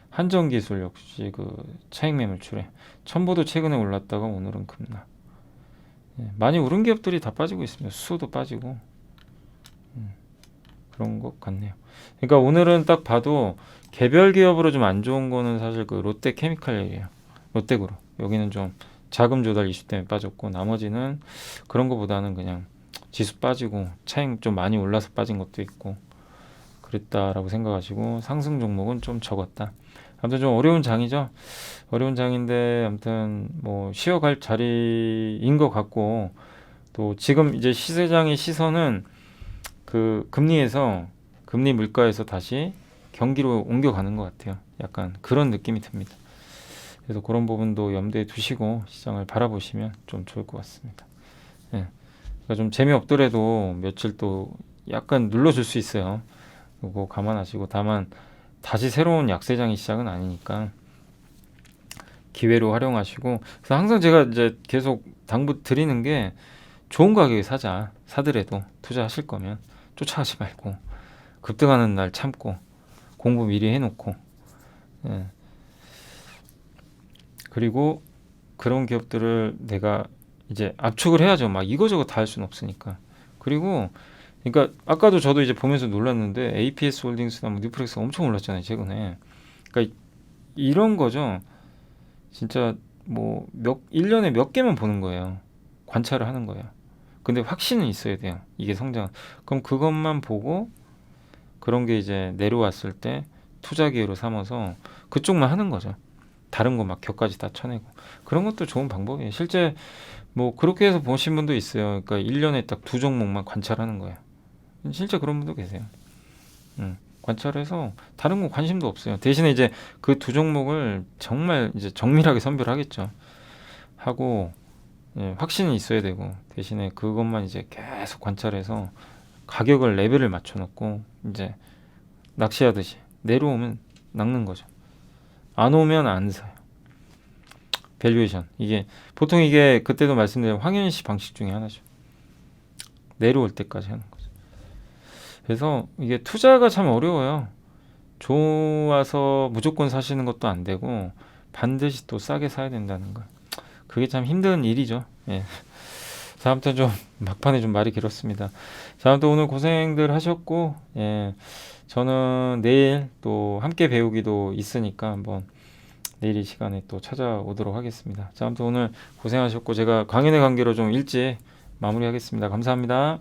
한전기술 역시 그 차익 매물 출회 첨보도 최근에 올랐다가 오늘은 급락 많이 오른 기업들이 다 빠지고 있습니다. 수소도 빠지고 그런 것 같네요. 그러니까 오늘은 딱 봐도 개별 기업으로 좀 안 좋은 거는 사실 그 롯데케미칼이에요. 롯데그룹. 여기는 좀 자금 조달 이슈 때문에 빠졌고 나머지는 그런 거보다는 그냥 지수 빠지고 차익 좀 많이 올라서 빠진 것도 있고 그랬다라고 생각하시고 상승 종목은 좀 적었다. 아무튼 좀 어려운 장이죠. 어려운 장인데 아무튼 뭐 쉬어갈 자리인 것 같고 또 지금 이제 시세장의 시선은 그 금리 물가에서 다시 경기로 옮겨가는 것 같아요. 약간 그런 느낌이 듭니다. 그래서 그런 부분도 염두에 두시고 시장을 바라보시면 좀 좋을 것 같습니다. 예. 그러니까 좀 재미없더라도 며칠 또 약간 눌러줄 수 있어요. 그거 감안하시고 다만 다시 새로운 약세장의 시작은 아니니까 기회로 활용하시고 그래서 항상 제가 이제 계속 당부 드리는 게 좋은 가격에 사더라도 투자하실 거면 쫓아가지 말고 급등하는 날 참고 공부 미리 해놓고 예. 그리고 그런 기업들을 내가 이제 압축을 해야죠. 막 이거저거 다 할 수는 없으니까. 그리고 그러니까 아까도 저도 이제 보면서 놀랐는데 APS 홀딩스나 뭐 뉴프렉스 엄청 올랐잖아요, 최근에. 그러니까 이런 거죠. 진짜 뭐 1년에 몇 개만 보는 거예요. 관찰을 하는 거예요. 근데 확신은 있어야 돼요. 이게 성장. 그럼 그것만 보고 그런 게 이제 내려왔을 때 투자 기회로 삼아서 그쪽만 하는 거죠. 다른 거 막 격까지 다 쳐내고. 그런 것도 좋은 방법이에요. 실제 뭐 그렇게 해서 보신 분도 있어요. 그러니까 1년에 딱 2종목만 관찰하는 거예요. 실제 그런 분도 계세요. 관찰해서 다른 거 관심도 없어요. 대신에 이제 그 2종목을 정말 이제 정밀하게 선별하겠죠. 하고 확신이 있어야 되고 대신에 그것만 이제 계속 관찰해서 가격을 레벨을 맞춰놓고 이제 낚시하듯이 내려오면 낚는 거죠. 안 오면 안 사요. 밸류에이션 이게 보통 이게 그때도 말씀드린 황현시 방식 중에 하나죠. 내려올 때까지 하는 거죠. 그래서 이게 투자가 참 어려워요. 좋아서 무조건 사시는 것도 안 되고 반드시 또 싸게 사야 된다는 거. 그게 참 힘든 일이죠. 예. 자, 아무튼 좀 막판에 좀 말이 길었습니다. 자, 아무튼 오늘 고생들 하셨고, 예. 저는 내일 또 함께 배우기도 있으니까 한번 내일 이 시간에 또 찾아오도록 하겠습니다. 자, 아무튼 오늘 고생하셨고 제가 강연의 관계로 좀 일찍 마무리하겠습니다. 감사합니다.